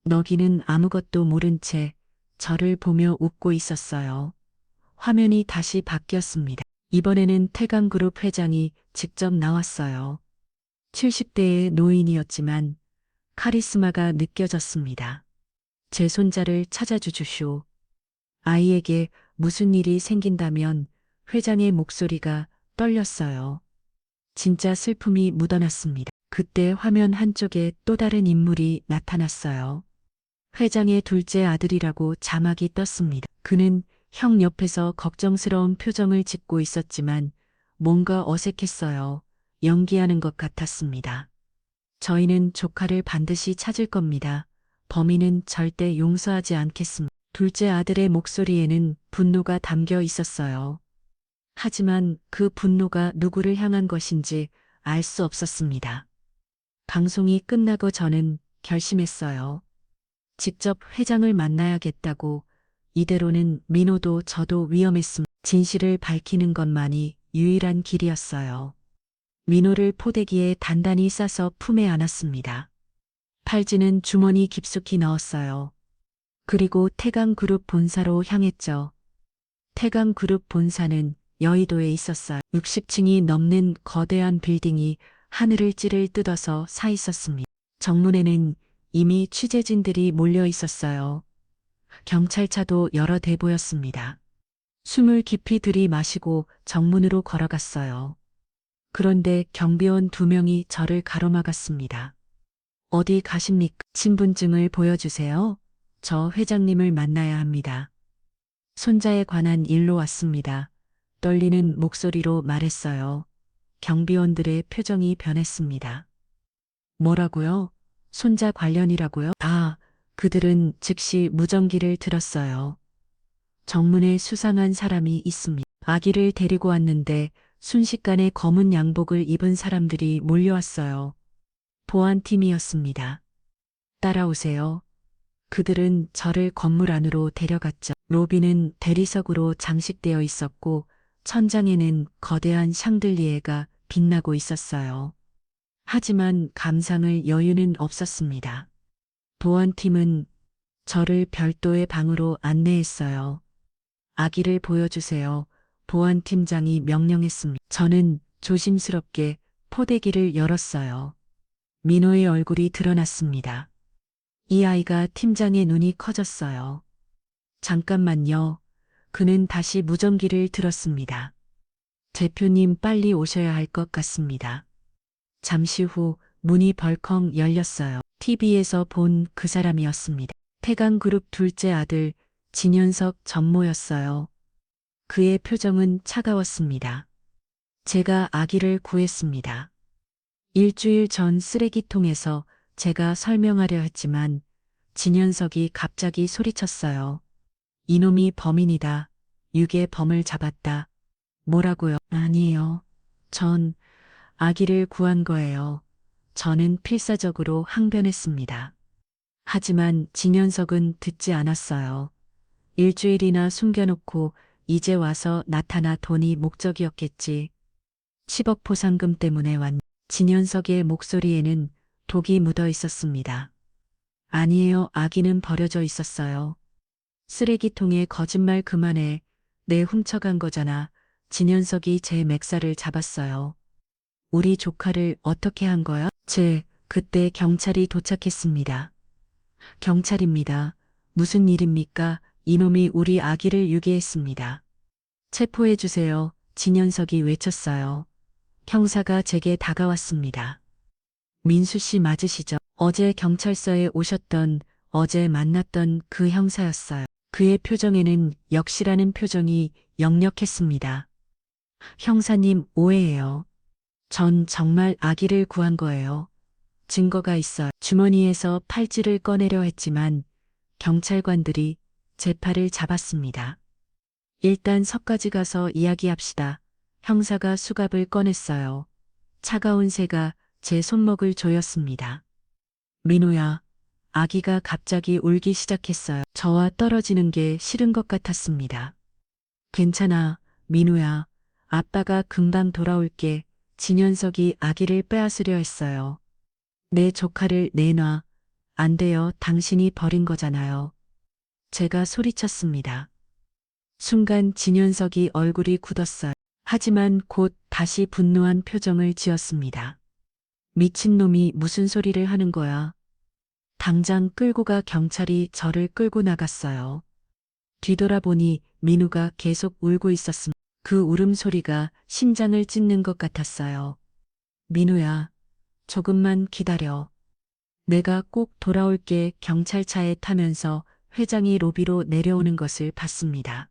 너기는 아무것도 모른 채 저를 보며 웃고 있었어요. 화면이 다시 바뀌었습니다. 이번에는 태강그룹 회장이 직접 나왔어요. 70대의 노인이었지만 카리스마가 느껴졌습니다. 제 손자를 찾아주십시오. 아이에게 무슨 일이 생긴다면 회장의 목소리가 떨렸어요. 진짜 슬픔이 묻어났습니다. 그때 화면 한쪽에 또 다른 인물이 나타났어요. 회장의 둘째 아들이라고 자막이 떴습니다. 그는 형 옆에서 걱정스러운 표정을 짓고 있었지만 뭔가 어색했어요. 연기하는 것 같았습니다. 저희는 조카를 반드시 찾을 겁니다. 범인은 절대 용서하지 않겠습니다. 둘째 아들의 목소리에는 분노가 담겨 있었어요. 하지만 그 분노가 누구를 향한 것인지 알 수 없었습니다. 방송이 끝나고 저는 결심했어요. 직접 회장을 만나야겠다고. 이대로는 민호도 저도 위험했습니다. 진실을 밝히는 것만이 유일한 길이었어요. 민호를 포대기에 단단히 싸서 품에 안았습니다. 팔찌는 주머니 깊숙이 넣었어요. 그리고 태강그룹 본사로 향했죠. 태강그룹 본사는 여의도에 있었어요. 60층이 넘는 거대한 빌딩이 하늘을 찌를 뜯어서 사 있었습니다. 정문에는 이미 취재진들이 몰려 있었어요. 경찰차도 여러 대 보였습니다. 숨을 깊이 들이마시고 정문으로 걸어갔어요. 그런데 경비원 2명이 저를 가로막았습니다. 어디 가십니까? 신분증을 보여주세요. 저 회장님을 만나야 합니다. 손자에 관한 일로 왔습니다. 떨리는 목소리로 말했어요. 경비원들의 표정이 변했습니다. 뭐라고요? 손자 관련이라고요? 그들은 즉시 무전기를 들었어요. 정문에 수상한 사람이 있습니다. 아기를 데리고 왔는데 순식간에 검은 양복을 입은 사람들이 몰려왔어요. 보안팀이었습니다. 따라오세요. 그들은 저를 건물 안으로 데려갔죠. 로비는 대리석으로 장식되어 있었고 천장에는 거대한 샹들리에가 빛나고 있었어요. 하지만 감상을 여유는 없었습니다. 보안팀은 저를 별도의 방으로 안내했어요. 아기를 보여주세요. 보안팀장이 명령했습니다. 저는 조심스럽게 포대기를 열었어요. 민호의 얼굴이 드러났습니다. 이 아이가 팀장의 눈이 커졌어요. 잠깐만요. 그는 다시 무전기를 들었습니다. 대표님 빨리 오셔야 할 것 같습니다. 잠시 후 문이 벌컥 열렸어요. TV에서 본 그 사람이었습니다. 태강그룹 둘째 아들 진현석 전모였어요. 그의 표정은 차가웠습니다. 제가 아기를 구했습니다. 일주일 전 쓰레기통에서 제가 설명하려 했지만 진현석이 갑자기 소리쳤어요. 이놈이 범인이다. 유괴 범을 잡았다. 뭐라고요? 아니에요. 전 아기를 구한 거예요. 저는 필사적으로 항변했습니다. 하지만 진현석은 듣지 않았어요. 일주일이나 숨겨놓고 이제 와서 나타나 돈이 목적이었겠지. 10억 포상금 때문에 진현석의 목소리에는 독이 묻어 있었습니다. 아니에요. 아기는 버려져 있었어요. 쓰레기통에 거짓말 그만해. 내 훔쳐간 거잖아. 진현석이 제 맥살을 잡았어요. 우리 조카를 어떻게 한 거야? 그때 경찰이 도착했습니다. 경찰입니다. 무슨 일입니까? 이놈이 우리 아기를 유괴했습니다. 체포해 주세요. 진현석이 외쳤어요. 형사가 제게 다가왔습니다. 민수 씨 맞으시죠? 어제 경찰서에 오셨던, 어제 만났던 그 형사였어요. 그의 표정에는 역시라는 표정이 역력했습니다. 형사님, 오해예요. 전 정말 아기를 구한 거예요. 증거가 있어요. 주머니에서 팔찌를 꺼내려 했지만 경찰관들이 제 팔을 잡았습니다. 일단 서까지 가서 이야기합시다. 형사가 수갑을 꺼냈어요. 차가운 새가 제 손목을 조였습니다. 민호야, 아기가 갑자기 울기 시작했어요. 저와 떨어지는 게 싫은 것 같았습니다. 괜찮아, 민호야. 아빠가 금방 돌아올게. 진현석이 아기를 빼앗으려 했어요. 내 조카를 내놔. 안 돼요. 당신이 버린 거잖아요. 제가 소리쳤습니다. 순간 진현석이 얼굴이 굳었어요. 하지만 곧 다시 분노한 표정을 지었습니다. 미친놈이 무슨 소리를 하는 거야. 당장 끌고 가. 경찰이 저를 끌고 나갔어요. 뒤돌아보니 민우가 계속 울고 있었습니다. 그 울음소리가 심장을 찢는 것 같았어요. 민우야, 조금만 기다려. 내가 꼭 돌아올게. 경찰차에 타면서 회장이 로비로 내려오는 것을 봤습니다.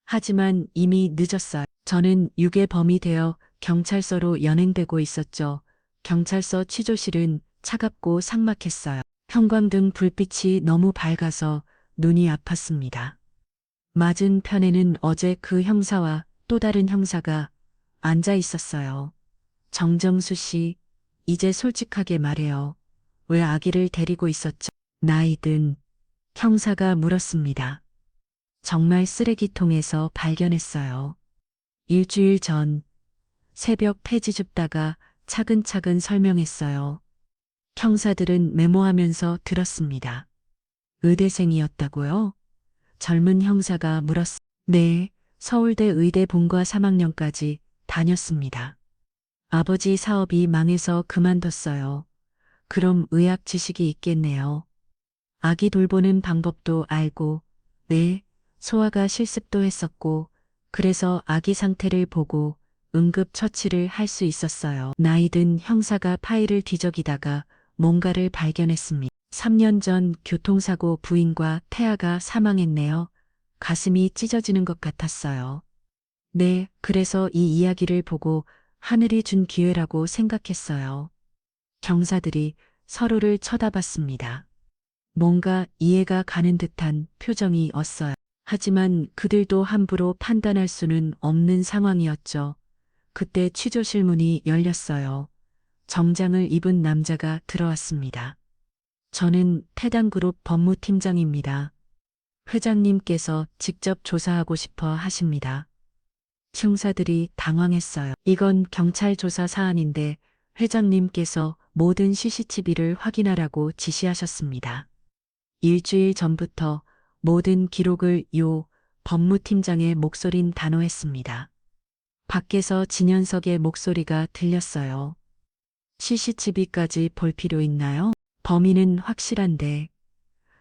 하지만 이미 늦었어요. 저는 유괴범이 되어 경찰서로 연행되고 있었죠. 경찰서 취조실은 차갑고 삭막했어요. 형광등 불빛이 너무 밝아서 눈이 아팠습니다. 맞은 편에는 어제 그 형사와 또 다른 형사가 앉아 있었어요. 정정수 씨, 이제 솔직하게 말해요. 왜 아기를 데리고 있었죠? 나이든 형사가 물었습니다. 정말 쓰레기통에서 발견했어요. 일주일 전 새벽 폐지 줍다가 차근차근 설명했어요. 형사들은 메모하면서 들었습니다. 의대생이었다고요? 젊은 형사가 네, 서울대 의대 본과 3학년까지 다녔습니다. 아버지 사업이 망해서 그만뒀어요. 그럼 의학 지식이 있겠네요. 아기 돌보는 방법도 알고, 네, 소아가 실습도 했었고, 그래서 아기 상태를 보고 응급처치를 할 수 있었어요. 나이든 형사가 파일을 뒤적이다가 뭔가를 발견했습니다. 3년 전 교통사고 부인과 태아가 사망했네요. 가슴이 찢어지는 것 같았어요. 네, 그래서 이 이야기를 보고 하늘이 준 기회라고 생각했어요. 경사들이 서로를 쳐다봤습니다. 뭔가 이해가 가는 듯한 표정이었어요. 하지만 그들도 함부로 판단할 수는 없는 상황이었죠. 그때 취조실 문이 열렸어요. 정장을 입은 남자가 들어왔습니다. 저는 태당그룹 법무팀장입니다. 회장님께서 직접 조사하고 싶어 하십니다. 형사들이 당황했어요. 이건 경찰 조사 사안인데 회장님께서 모든 CCTV를 확인하라고 지시하셨습니다. 일주일 전부터 모든 기록을 법무팀장의 목소린 단호했습니다. 밖에서 진현석의 목소리가 들렸어요. CCTV까지 볼 필요 있나요? 범인은 확실한데.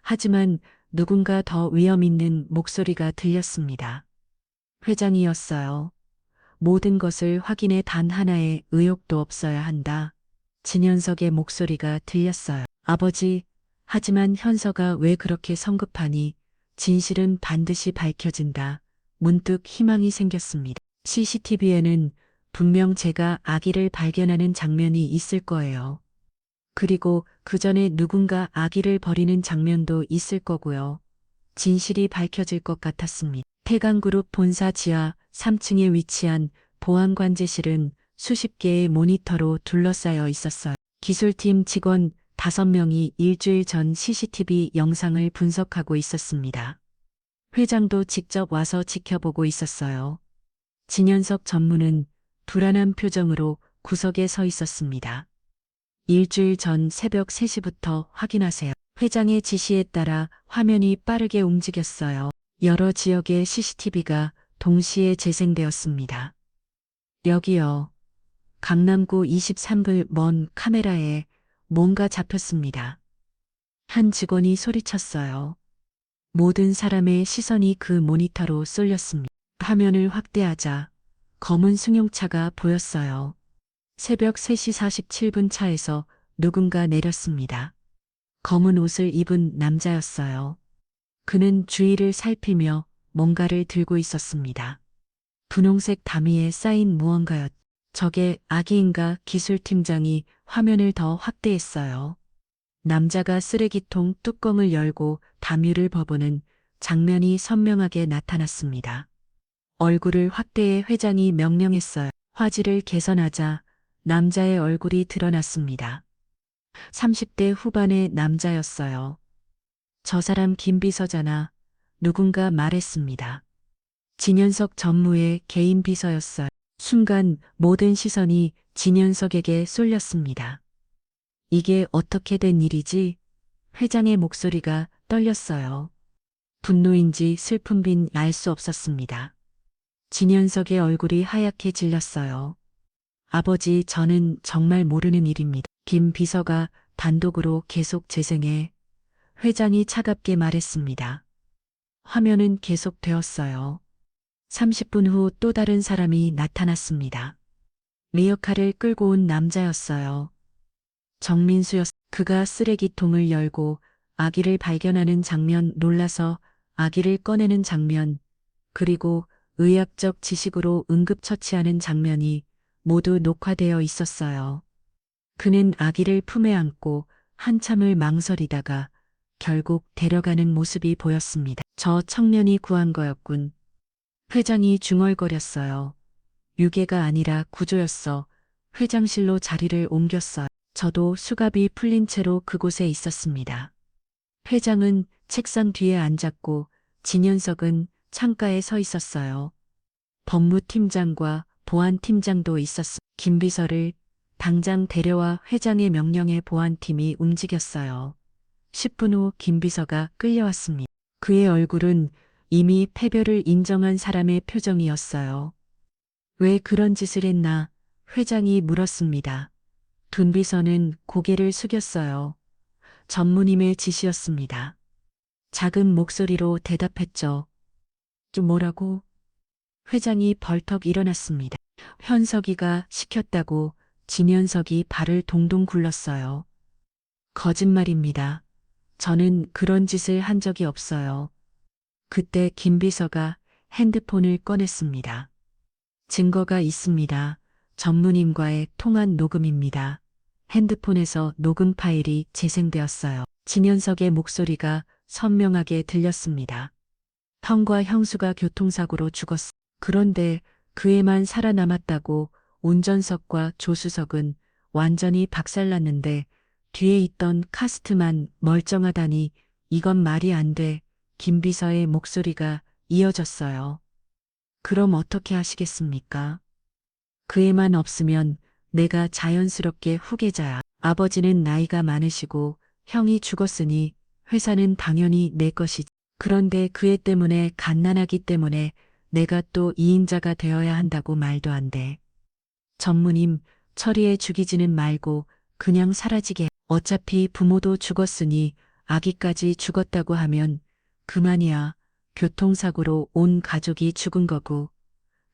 하지만 누군가 더 위험 있는 목소리가 들렸습니다. 회장이었어요. 모든 것을 확인해 단 하나의 의혹도 없어야 한다. 진현석의 목소리가 들렸어요. 아버지, 하지만 현서가 왜 그렇게 성급하니? 진실은 반드시 밝혀진다. 문득 희망이 생겼습니다. CCTV에는 분명 제가 아기를 발견하는 장면이 있을 거예요. 그리고 그 전에 누군가 아기를 버리는 장면도 있을 거고요. 진실이 밝혀질 것 같았습니다. 태강그룹 본사 지하 3층에 위치한 보안관제실은 수십 개의 모니터로 둘러싸여 있었어요. 기술팀 직원 5명이 일주일 전 CCTV 영상을 분석하고 있었습니다. 회장도 직접 와서 지켜보고 있었어요. 진현석 전무는 불안한 표정으로 구석에 서 있었습니다. 일주일 전 새벽 3시부터 확인하세요. 회장의 지시에 따라 화면이 빠르게 움직였어요. 여러 지역의 CCTV가 동시에 재생되었습니다. 여기요. 강남구 23분 먼 카메라에 뭔가 잡혔습니다. 한 직원이 소리쳤어요. 모든 사람의 시선이 그 모니터로 쏠렸습니다. 화면을 확대하자 검은 승용차가 보였어요. 새벽 3시 47분 차에서 누군가 내렸습니다. 검은 옷을 입은 남자였어요. 그는 주위를 살피며 뭔가를 들고 있었습니다. 분홍색 담위에 쌓인 무언가였. 저게 아기인가 기술팀장이 화면을 더 확대했어요. 남자가 쓰레기통 뚜껑을 열고 담요를 벗보는 장면이 선명하게 나타났습니다. 얼굴을 확대해 회장이 명령했어요. 화질을 개선하자 남자의 얼굴이 드러났습니다. 30대 후반의 남자였어요. 저 사람 김 비서잖아. 누군가 말했습니다. 진현석 전무의 개인 비서였어요. 순간 모든 시선이 진현석에게 쏠렸습니다. 이게 어떻게 된 일이지? 회장의 목소리가 떨렸어요. 분노인지 슬픔인 알 수 없었습니다. 진현석의 얼굴이 하얗게 질렸어요. 아버지, 저는 정말 모르는 일입니다. 김 비서가 단독으로 계속 재생해. 회장이 차갑게 말했습니다. 화면은 계속되었어요. 30분 후 또 다른 사람이 나타났습니다. 리어카를 끌고 온 남자였어요. 정민수였. 그가 쓰레기통을 열고 아기를 발견하는 장면, 놀라서 아기를 꺼내는 장면, 그리고 의학적 지식으로 응급처치하는 장면이 모두 녹화되어 있었어요. 그는 아기를 품에 안고 한참을 망설이다가 결국 데려가는 모습이 보였습니다. 저 청년이 구한 거였군. 회장이 중얼거렸어요. 유괴가 아니라 구조였어. 회장실로 자리를 옮겼어요. 저도 수갑이 풀린 채로 그곳에 있었습니다. 회장은 책상 뒤에 앉았고 진현석은 창가에 서 있었어요. 법무팀장과 보안팀장도 있었습니다. 김 비서를 당장 데려와. 회장의 명령에 보안팀이 움직였어요. 10분 후 김 비서가 끌려왔습니다. 그의 얼굴은 이미 패배를 인정한 사람의 표정이었어요. 왜 그런 짓을 했나? 회장이 물었습니다. 둔 비서는 고개를 숙였어요. 전무님의 지시였습니다. 작은 목소리로 대답했죠. 좀 뭐라고? 회장이 벌떡 일어났습니다. 현석이가 시켰다고. 진현석이 발을 동동 굴렀어요. 거짓말입니다. 저는 그런 짓을 한 적이 없어요. 그때 김 비서가 핸드폰을 꺼냈습니다. 증거가 있습니다. 전무님과의 통한 녹음입니다. 핸드폰에서 녹음 파일이 재생되었어요. 진현석의 목소리가 선명하게 들렸습니다. 형과 형수가 교통사고로 죽었어. 그런데 그 애만 살아남았다고. 운전석과 조수석은 완전히 박살났는데 뒤에 있던 카스트만 멀쩡하다니. 이건 말이 안 돼. 김 비서의 목소리가 이어졌어요. 그럼 어떻게 하시겠습니까? 그 애만 없으면 내가 자연스럽게 후계자야. 아버지는 나이가 많으시고 형이 죽었으니 회사는 당연히 내 것이지. 그런데 그 애 때문에 갓난아기 때문에 내가 또 이인자가 되어야 한다고. 말도 안 돼. 전무님, 처리해 죽이지는 말고 그냥 사라지게. 어차피 부모도 죽었으니 아기까지 죽었다고 하면 그만이야. 교통사고로 온 가족이 죽은 거고.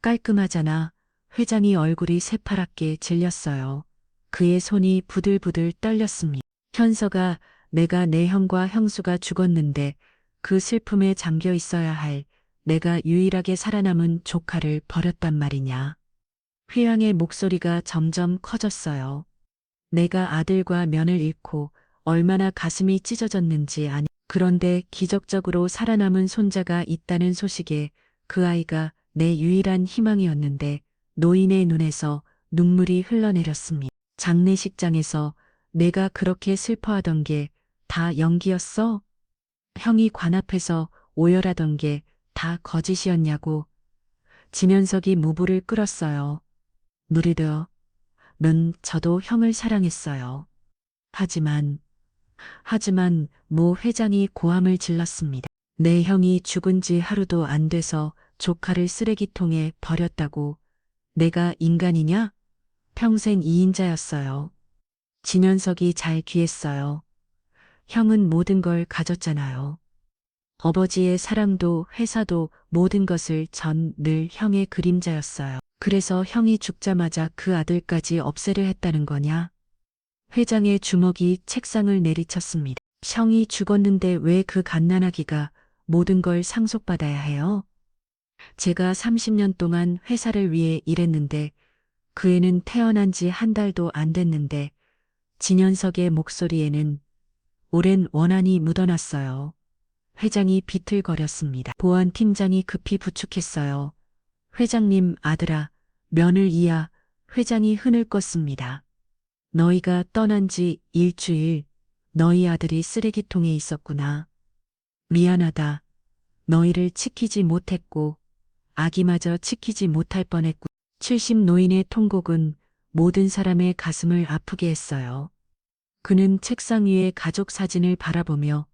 깔끔하잖아. 회장이 얼굴이 새파랗게 질렸어요. 그의 손이 부들부들 떨렸습니다. 현서가, 내가 내 형과 형수가 죽었는데 그 슬픔에 잠겨 있어야 할 내가 유일하게 살아남은 조카를 버렸단 말이냐. 휘양의 목소리가 점점 커졌어요. 내가 아들과 면을 잃고 얼마나 가슴이 찢어졌는지 아니. 그런데 기적적으로 살아남은 손자가 있다는 소식에 그 아이가 내 유일한 희망이었는데 노인의 눈에서 눈물이 흘러내렸습니다. 장례식장에서 내가 그렇게 슬퍼하던 게 다 연기였어? 형이 관 앞에서 오열하던 게 다 거짓이었냐고. 지면석이 무부를 꿇었어요. 누리드, 는 저도 형을 사랑했어요. 하지만, 모 회장이 고함을 질렀습니다. 내 형이 죽은 지 하루도 안 돼서 조카를 쓰레기통에 버렸다고. 내가 인간이냐? 평생 이인자였어요. 지면석이 잘 귀했어요. 형은 모든 걸 가졌잖아요. 아버지의 사랑도 회사도 모든 것을 전 늘 형의 그림자였어요. 그래서 형이 죽자마자 그 아들까지 없애려 했다는 거냐? 회장의 주먹이 책상을 내리쳤습니다. 형이 죽었는데 왜 그 갓난아기가 모든 걸 상속받아야 해요? 제가 30년 동안 회사를 위해 일했는데 그 애는 태어난 지 한 달도 안 됐는데 진현석의 목소리에는 오랜 원한이 묻어났어요. 회장이 비틀거렸습니다. 보안팀장이 급히 부축했어요. 회장님 아들아, 면을 이야. 회장이 흔을 껐습니다. 너희가 떠난 지 일주일, 너희 아들이 쓰레기통에 있었구나. 미안하다. 너희를 지키지 못했고, 아기마저 지키지 못할 뻔했고. 70 노인의 통곡은 모든 사람의 가슴을 아프게 했어요. 그는 책상 위의 가족 사진을 바라보며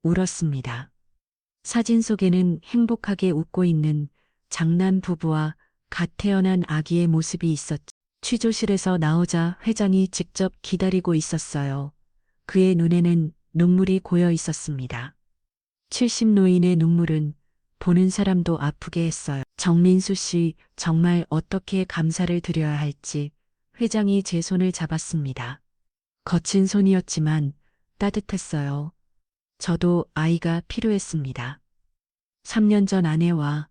울었습니다. 사진 속에는 행복하게 웃고 있는 장난 부부와 갓 태어난 아기의 모습이 있었죠. 취조실에서 나오자 회장이 직접 기다리고 있었어요. 그의 눈에는 눈물이 고여 있었습니다. 70 노인의 눈물은 보는 사람도 아프게 했어요. 정민수 씨, 정말 어떻게 감사를 드려야 할지 회장이 제 손을 잡았습니다. 거친 손이었지만 따뜻했어요. 저도 아이가 필요했습니다. 3년 전 아내와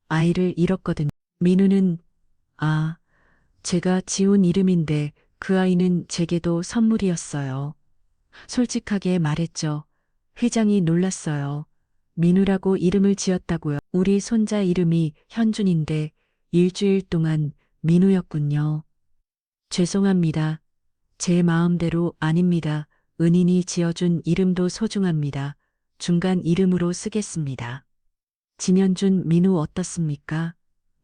아이를 잃었거든요. 민우는, 제가 지운 이름인데 그 아이는 제게도 선물이었어요. 솔직하게 말했죠. 회장이 놀랐어요. 민우라고 이름을 지었다고요. 우리 손자 이름이 현준인데 일주일 동안 민우였군요. 죄송합니다. 제 마음대로 아닙니다. 은인이 지어준 이름도 소중합니다. 중간 이름으로 쓰겠습니다. 진현준 민우 어떻습니까?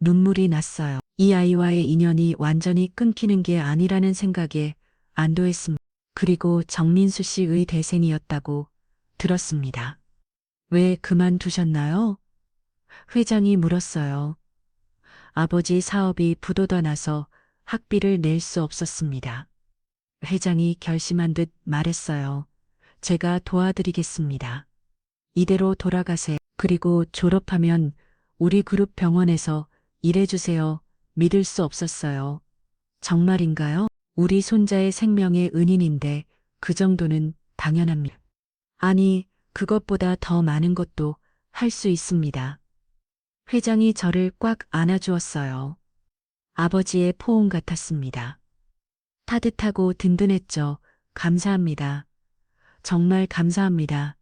눈물이 났어요. 이 아이와의 인연이 완전히 끊기는 게 아니라는 생각에 안도했습니다. 그리고 정민수 씨의 대생이었다고 들었습니다. 왜 그만두셨나요? 회장이 물었어요. 아버지 사업이 부도가 나서 학비를 낼 수 없었습니다. 회장이 결심한 듯 말했어요. 제가 도와드리겠습니다. 이대로 돌아가세요. 그리고 졸업하면 우리 그룹 병원에서 일해주세요. 믿을 수 없었어요. 정말인가요? 우리 손자의 생명의 은인인데 그 정도는 당연합니다. 아니, 그것보다 더 많은 것도 할 수 있습니다. 회장이 저를 꽉 안아주었어요. 아버지의 포옹 같았습니다. 따뜻하고 든든했죠. 감사합니다. 정말 감사합니다.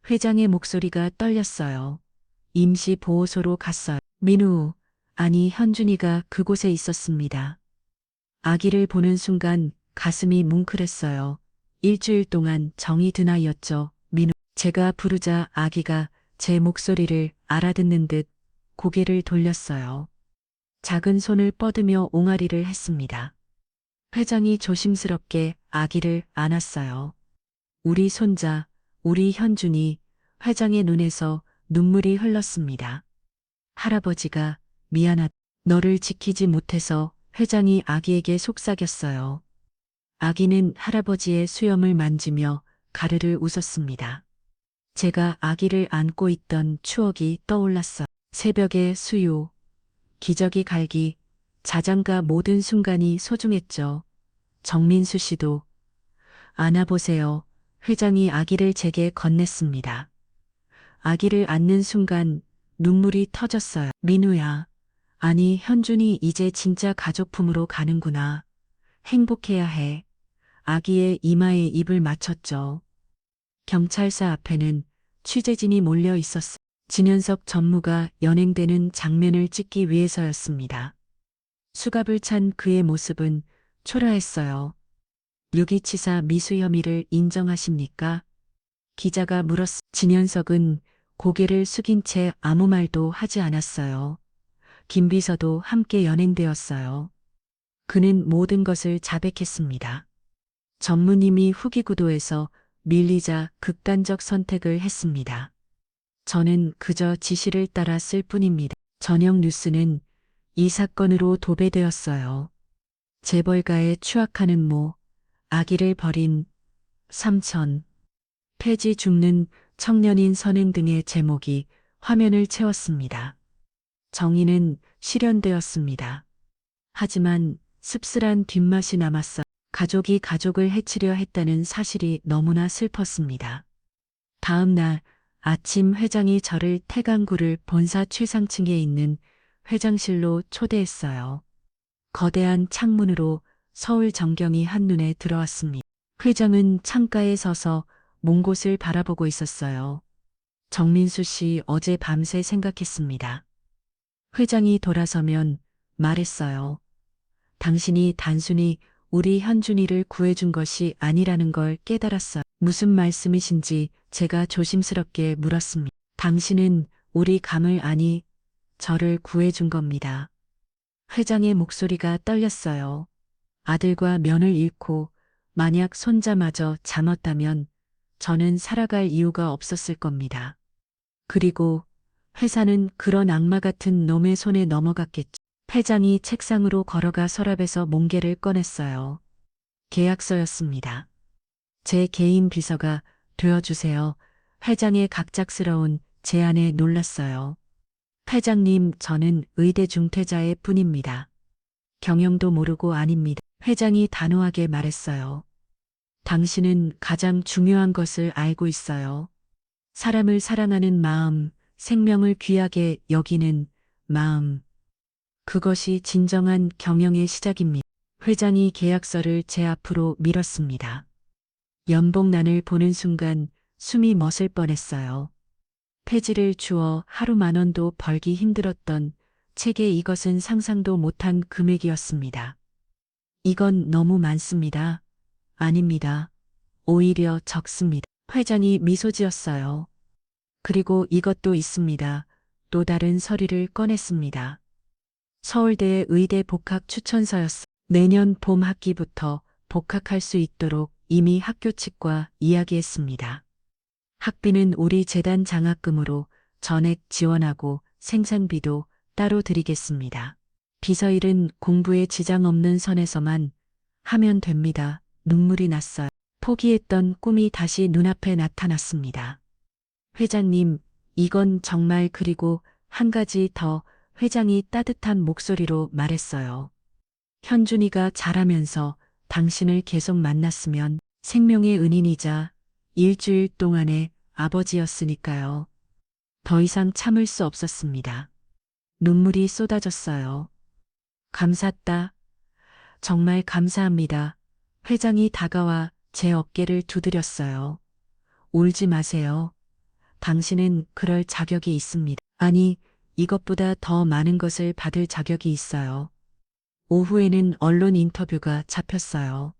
회장의 목소리가 떨렸어요. 임시 보호소로 갔어요. 민우, 아니 현준이가 그곳에 있었습니다. 아기를 보는 순간 가슴이 뭉클했어요. 일주일 동안 정이 든 아이였죠. 민우. 제가 부르자 아기가 제 목소리를 알아듣는 듯 고개를 돌렸어요. 작은 손을 뻗으며 옹알이를 했습니다. 회장이 조심스럽게 아기를 안았어요. 우리 손자, 우리 현준이. 회장의 눈에서 눈물이 흘렀습니다. 할아버지가 미안하다. 너를 지키지 못해서. 회장이 아기에게 속삭였어요. 아기는 할아버지의 수염을 만지며 가르르 웃었습니다. 제가 아기를 안고 있던 추억이 떠올랐어요. 새벽의 수요, 기저귀 갈기, 자장가 모든 순간이 소중했죠. 정민수 씨도. 안아보세요. 회장이 아기를 제게 건넸습니다. 아기를 안는 순간 눈물이 터졌어요. 민우야. 아니, 현준이 이제 진짜 가족품으로 가는구나. 행복해야 해. 아기의 이마에 입을 맞췄죠. 경찰서 앞에는 취재진이 몰려 있었어. 진현석 전무가 연행되는 장면을 찍기 위해서였습니다. 수갑을 찬 그의 모습은 초라했어요. 유기치사 미수 혐의를 인정하십니까? 기자가 물었. 진현석은 고개를 숙인 채 아무 말도 하지 않았어요. 김 비서도 함께 연행되었어요. 그는 모든 것을 자백했습니다. 전무님이 후기 구도에서 밀리자 극단적 선택을 했습니다. 저는 그저 지시를 따랐을 뿐입니다. 저녁 뉴스는 이 사건으로 도배되었어요. 재벌가의 추악하는 모, 아기를 버린 삼천, 폐지 죽는 청년인 선행 등의 제목이 화면을 채웠습니다. 정의는 실현되었습니다. 하지만 씁쓸한 뒷맛이 남았어. 가족이 가족을 해치려 했다는 사실이 너무나 슬펐습니다. 다음 날 아침 회장이 저를 태강구를 본사 최상층에 있는 회장실로 초대했어요. 거대한 창문으로 서울 전경이 한눈에 들어왔습니다. 회장은 창가에 서서 먼 곳을 바라보고 있었어요. 정민수 씨 어제 밤새 생각했습니다. 회장이 돌아서면 말했어요. 당신이 단순히 우리 현준이를 구해준 것이 아니라는 걸 깨달았어요. 무슨 말씀이신지 제가 조심스럽게 물었습니다. 당신은 우리 감을 아니 저를 구해준 겁니다. 회장의 목소리가 떨렸어요. 아들과 면을 잃고 만약 손자마저 잠었다면 저는 살아갈 이유가 없었을 겁니다. 그리고 회사는 그런 악마 같은 놈의 손에 넘어갔겠죠. 회장이 책상으로 걸어가 서랍에서 몽개를 꺼냈어요. 계약서였습니다. 제 개인 비서가 되어주세요. 회장의 갑작스러운 제안에 놀랐어요. 회장님, 저는 의대 중퇴자의 뿐입니다. 경영도 모르고 아닙니다. 회장이 단호하게 말했어요. 당신은 가장 중요한 것을 알고 있어요. 사람을 사랑하는 마음, 생명을 귀하게 여기는 마음. 그것이 진정한 경영의 시작입니다. 회장이 계약서를 제 앞으로 밀었습니다. 연봉란을 보는 순간 숨이 멎을 뻔했어요. 폐지를 주어 하루 10,000원도 벌기 힘들었던 제게 이것은 상상도 못한 금액이었습니다. 이건 너무 많습니다. 아닙니다. 오히려 적습니다. 회장이 미소 지었어요. 그리고 이것도 있습니다. 또 다른 서류를 꺼냈습니다. 서울대 의대 복학 추천서였어. 내년 봄 학기부터 복학할 수 있도록 이미 학교 측과 이야기했습니다. 학비는 우리 재단 장학금으로 전액 지원하고 생산비도 따로 드리겠습니다. 비서일은 공부에 지장 없는 선에서만 하면 됩니다. 눈물이 났어요. 포기했던 꿈이 다시 눈앞에 나타났습니다. 회장님, 이건 정말. 그리고 한 가지 더. 회장이 따뜻한 목소리로 말했어요. 현준이가 자라면서 당신을 계속 만났으면 생명의 은인이자 일주일 동안의 아버지였으니까요. 더 이상 참을 수 없었습니다. 눈물이 쏟아졌어요. 감사다. 정말 감사합니다. 회장이 다가와 제 어깨를 두드렸어요. 울지 마세요. 당신은 그럴 자격이 있습니다. 아니, 이것보다 더 많은 것을 받을 자격이 있어요. 오후에는 언론 인터뷰가 잡혔어요.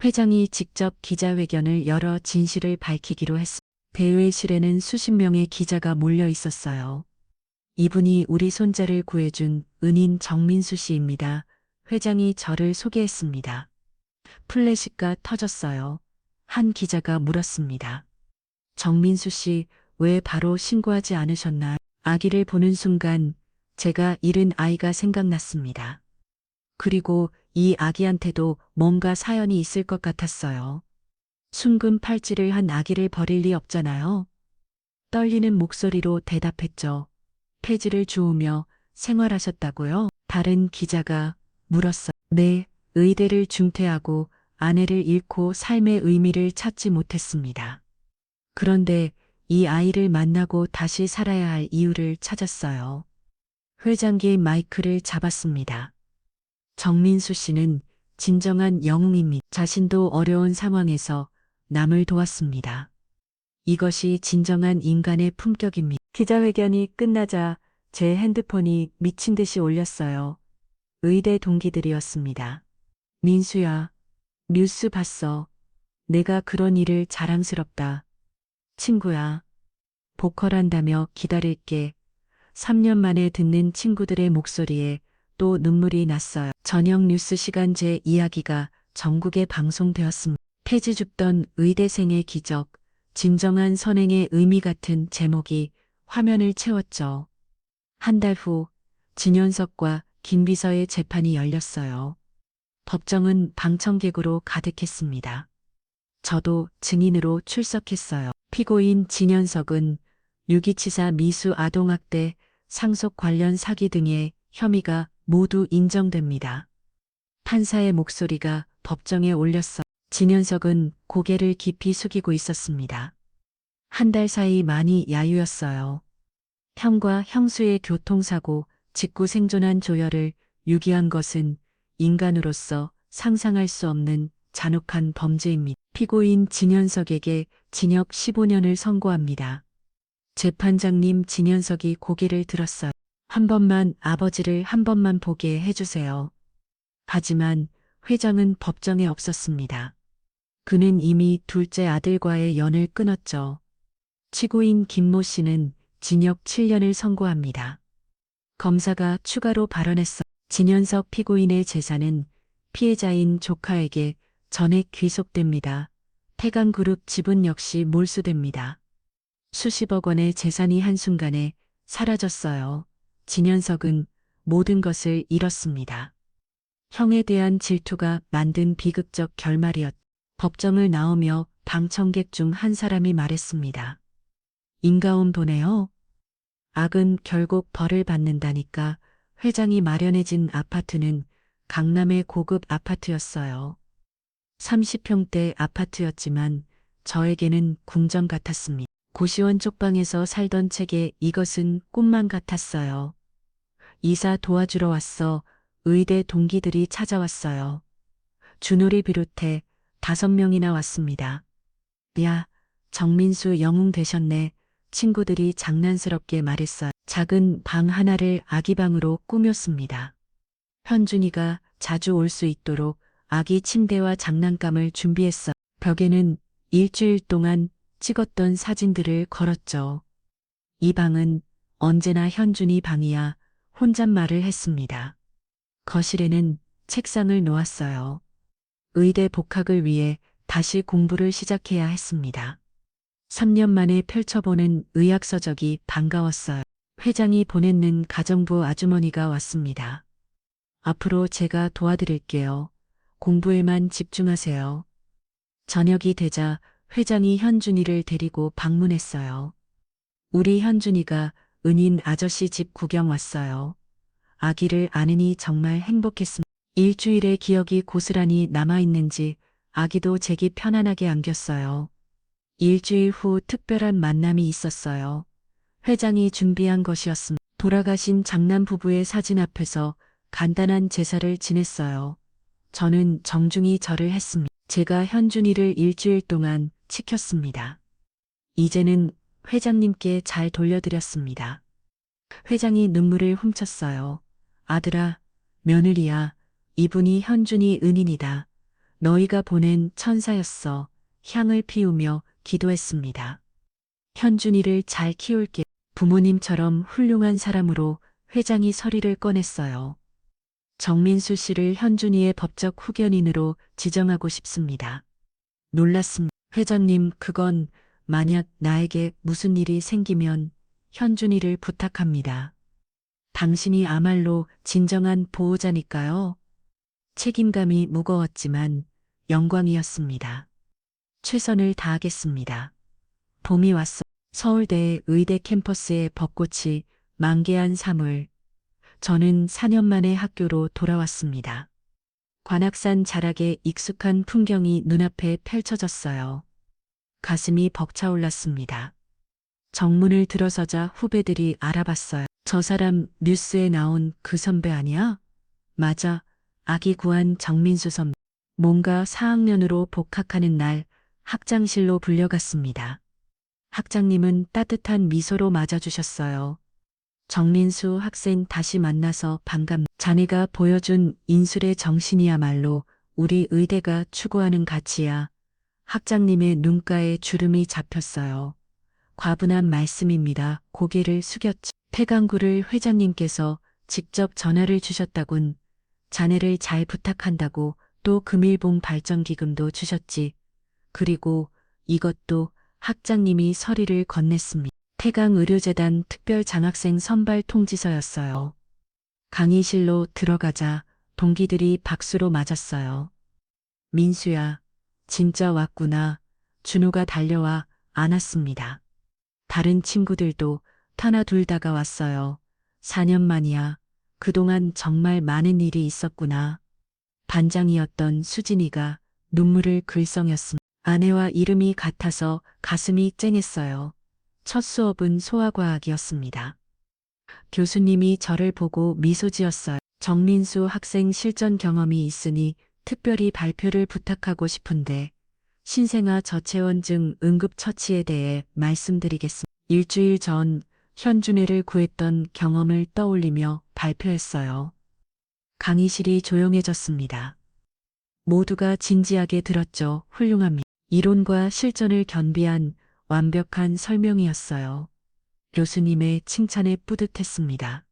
회장이 직접 기자회견을 열어 진실을 밝히기로 했습니다. 대회실에는 수십 명의 기자가 몰려 있었어요. 이분이 우리 손자를 구해준 은인 정민수 씨입니다. 회장이 저를 소개했습니다. 플래시가 터졌어요. 한 기자가 물었습니다. 정민수 씨, 왜 바로 신고하지 않으셨나요? 아기를 보는 순간 제가 잃은 아이가 생각났습니다. 그리고 이 아기한테도 뭔가 사연이 있을 것 같았어요. 순금 팔찌를 한 아기를 버릴 리 없잖아요. 떨리는 목소리로 대답했죠. 폐지를 주우며 생활하셨다고요? 다른 기자가 물었어요. 네, 의대를 중퇴하고 아내를 잃고 삶의 의미를 찾지 못했습니다. 그런데 이 아이를 만나고 다시 살아야 할 이유를 찾았어요. 회장기 마이크를 잡았습니다. 정민수 씨는 진정한 영웅입니다. 자신도 어려운 상황에서 남을 도왔습니다. 이것이 진정한 인간의 품격입니다. 기자회견이 끝나자 제 핸드폰이 미친 듯이 울렸어요. 의대 동기들이었습니다. 민수야, 뉴스 봤어. 내가 그런 일을 자랑스럽다. 친구야, 보컬한다며 기다릴게. 3년 만에 듣는 친구들의 목소리에 또 눈물이 났어요. 저녁 뉴스 시간 제 이야기가 전국에 방송되었습니다. 폐지 줍던 의대생의 기적, 진정한 선행의 의미 같은 제목이 화면을 채웠죠. 한 달 후 진현석과 김비서의 재판이 열렸어요. 법정은 방청객으로 가득했습니다. 저도 증인으로 출석했어요. 피고인 진현석은 유기치사 미수 아동학대, 상속 관련 사기 등의 혐의가 모두 인정됩니다. 판사의 목소리가 법정에 올렸어. 진현석은 고개를 깊이 숙이고 있었습니다. 한 달 사이 많이 야유었어요. 형과 형수의 교통사고, 직구 생존한 조열을 유기한 것은 인간으로서 상상할 수 없는 잔혹한 범죄입니다. 피고인 진현석에게 징역 15년을 선고합니다. 재판장님 진현석이 고개를 들었어요. 한 번만 아버지를 한 번만 보게 해주세요. 하지만 회장은 법정에 없었습니다. 그는 이미 둘째 아들과의 연을 끊었죠. 치고인 김모 씨는 징역 7년을 선고합니다. 검사가 추가로 발언했어. 진현석 피고인의 재산은 피해자인 조카에게 전액 귀속됩니다. 태강그룹 지분 역시 몰수됩니다. 수십억 원의 재산이 한순간에 사라졌어요. 진현석은 모든 것을 잃었습니다. 형에 대한 질투가 만든 비극적 결말이었. 법정을 나오며 방청객 중 한 사람이 말했습니다. 인가움 보내요. 악은 결국 벌을 받는다니까. 회장이 마련해진 아파트는 강남의 고급 아파트였어요. 30평대 아파트였지만 저에게는 궁전 같았습니다. 고시원 쪽방에서 살던 책에 이것은 꿈만 같았어요. 이사 도와주러 왔어. 의대 동기들이 찾아왔어요. 준호를 비롯해 5명이나 왔습니다. 야, 정민수 영웅 되셨네. 친구들이 장난스럽게 말했어요. 작은 방 하나를 아기방으로 꾸몄습니다. 현준이가 자주 올 수 있도록 아기 침대와 장난감을 준비했어. 벽에는 일주일 동안 찍었던 사진들을 걸었죠. 이 방은 언제나 현준이 방이야. 혼잣말을 했습니다. 거실에는 책상을 놓았어요. 의대 복학을 위해 다시 공부를 시작해야 했습니다. 3년 만에 펼쳐보는 의학서적이 반가웠어요. 회장이 보냈는 가정부 아주머니가 왔습니다. 앞으로 제가 도와드릴게요. 공부에만 집중하세요. 저녁이 되자 회장이 현준이를 데리고 방문했어요. 우리 현준이가 은인 아저씨 집 구경 왔어요. 아기를 안으니 정말 행복했습니다. 일주일의 기억이 고스란히 남아있는지 아기도 제기 편안하게 안겼어요. 일주일 후 특별한 만남이 있었어요. 회장이 준비한 것이었습니다. 돌아가신 장남 부부의 사진 앞에서 간단한 제사를 지냈어요. 저는 정중히 절을 했습니다. 제가 현준이를 일주일 동안 지켰습니다. 이제는 회장님께 잘 돌려드렸습니다. 회장이 눈물을 훔쳤어요. 아들아, 며느리야, 이분이 현준이 은인이다. 너희가 보낸 천사였어. 향을 피우며 기도했습니다. 현준이를 잘 키울게. 부모님처럼 훌륭한 사람으로 회장이 서리를 꺼냈어요. 정민수 씨를 현준이의 법적 후견인으로 지정하고 싶습니다. 놀랐습니다. 회장님, 그건 만약 나에게 무슨 일이 생기면 현준이를 부탁합니다. 당신이야말로 진정한 보호자니까요. 책임감이 무거웠지만 영광이었습니다. 최선을 다하겠습니다. 봄이 왔어. 서울대 의대 캠퍼스의 벚꽃이 만개한 3월. 저는 4년 만에 학교로 돌아왔습니다. 관악산 자락의 익숙한 풍경이 눈앞에 펼쳐졌어요. 가슴이 벅차올랐습니다. 정문을 들어서자 후배들이 알아봤어요. 저 사람 뉴스에 나온 그 선배 아니야? 맞아. 아기 구한 정민수 선배. 뭔가 4학년으로 복학하는 날 학장실로 불려갔습니다. 학장님은 따뜻한 미소로 맞아주셨어요. 정민수 학생 다시 만나서 자네가 보여준 인술의 정신이야말로 우리 의대가 추구하는 가치야. 학장님의 눈가에 주름이 잡혔어요. 과분한 말씀입니다. 고개를 숙였죠. 폐강구를 회장님께서 직접 전화를 주셨다군. 자네를 잘 부탁한다고 또 금일봉 발전기금도 주셨지. 그리고 이것도 학장님이 서리를 건넸습니다. 태강의료재단 특별 장학생 선발 통지서였어요. 강의실로 들어가자 동기들이 박수로 맞았어요. 민수야, 진짜 왔구나. 준호가 달려와 안았습니다. 다른 친구들도 하나 둘 다가왔어요. 4년 만이야. 그동안 정말 많은 일이 있었구나. 반장이었던 수진이가 눈물을 글썽였습니다. 아내와 이름이 같아서 가슴이 쨍했어요. 첫 수업은 소아과학이었습니다. 교수님이 저를 보고 미소 지었어요. 정민수 학생 실전 경험이 있으니 특별히 발표를 부탁하고 싶은데 신생아 저체온증 응급처치에 대해 말씀드리겠습니다. 일주일 전 현준이를 구했던 경험을 떠올리며 발표했어요. 강의실이 조용해졌습니다. 모두가 진지하게 들었죠. 훌륭합니다. 이론과 실전을 겸비한 완벽한 설명이었어요. 교수님의 칭찬에 뿌듯했습니다.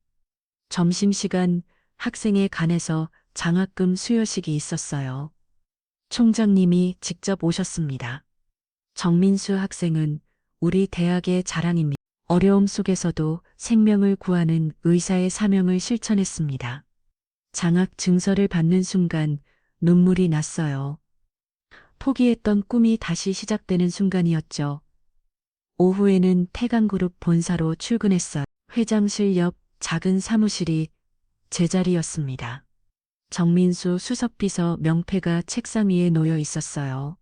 점심시간 학생의 간에서 장학금 수여식이 있었어요. 총장님이 직접 오셨습니다. 정민수 학생은 우리 대학의 자랑입니다. 어려움 속에서도 생명을 구하는 의사의 사명을 실천했습니다. 장학 증서를 받는 순간 눈물이 났어요. 포기했던 꿈이 다시 시작되는 순간이었죠. 오후에는 태강그룹 본사로 출근했어요. 회장실 옆 작은 사무실이 제 자리였습니다. 정민수 수석비서 명패가 책상 위에 놓여 있었어요.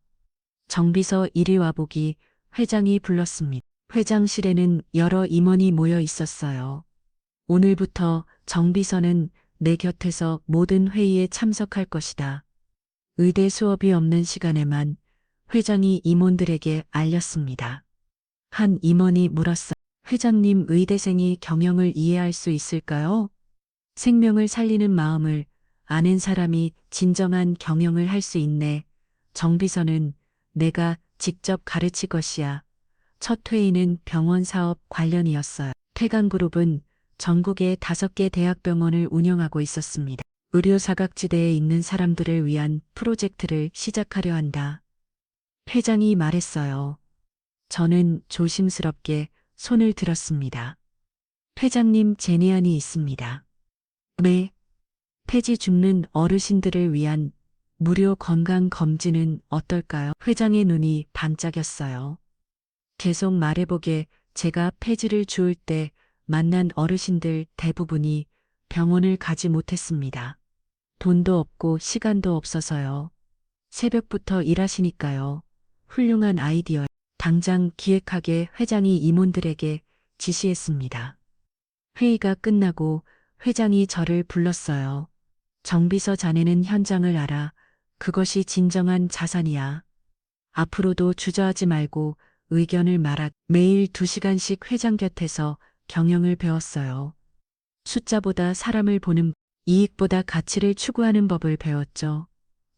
정비서 이리 와보기 회장이 불렀습니다. 회장실에는 여러 임원이 모여 있었어요. 오늘부터 정비서는 내 곁에서 모든 회의에 참석할 것이다. 의대 수업이 없는 시간에만 회장이 임원들에게 알렸습니다. 한 임원이 물었어요. 회장님 의대생이 경영을 이해할 수 있을까요? 생명을 살리는 마음을 아는 사람이 진정한 경영을 할 수 있네. 정비서는 내가 직접 가르칠 것이야. 첫 회의는 병원 사업 관련이었어요. 태강그룹은 전국의 5개 대학병원을 운영하고 있었습니다. 의료 사각지대에 있는 사람들을 위한 프로젝트를 시작하려 한다. 회장이 말했어요. 저는 조심스럽게 손을 들었습니다. 회장님 제내안이 있습니다. 네. 폐지 죽는 어르신들을 위한 무료 건강검진은 어떨까요? 회장의 눈이 반짝였어요. 계속 말해보게 제가 폐지를 주울 때 만난 어르신들 대부분이 병원을 가지 못했습니다. 돈도 없고 시간도 없어서요. 새벽부터 일하시니까요. 훌륭한 아이디어. 당장 기획하게 회장이 임원들에게 지시했습니다. 회의가 끝나고 회장이 저를 불렀어요. 정비서 자네는 현장을 알아. 그것이 진정한 자산이야. 앞으로도 주저하지 말고 의견을 말하. 매일 2시간씩 회장 곁에서 경영을 배웠어요. 숫자보다 사람을 보는, 이익보다 가치를 추구하는 법을 배웠죠.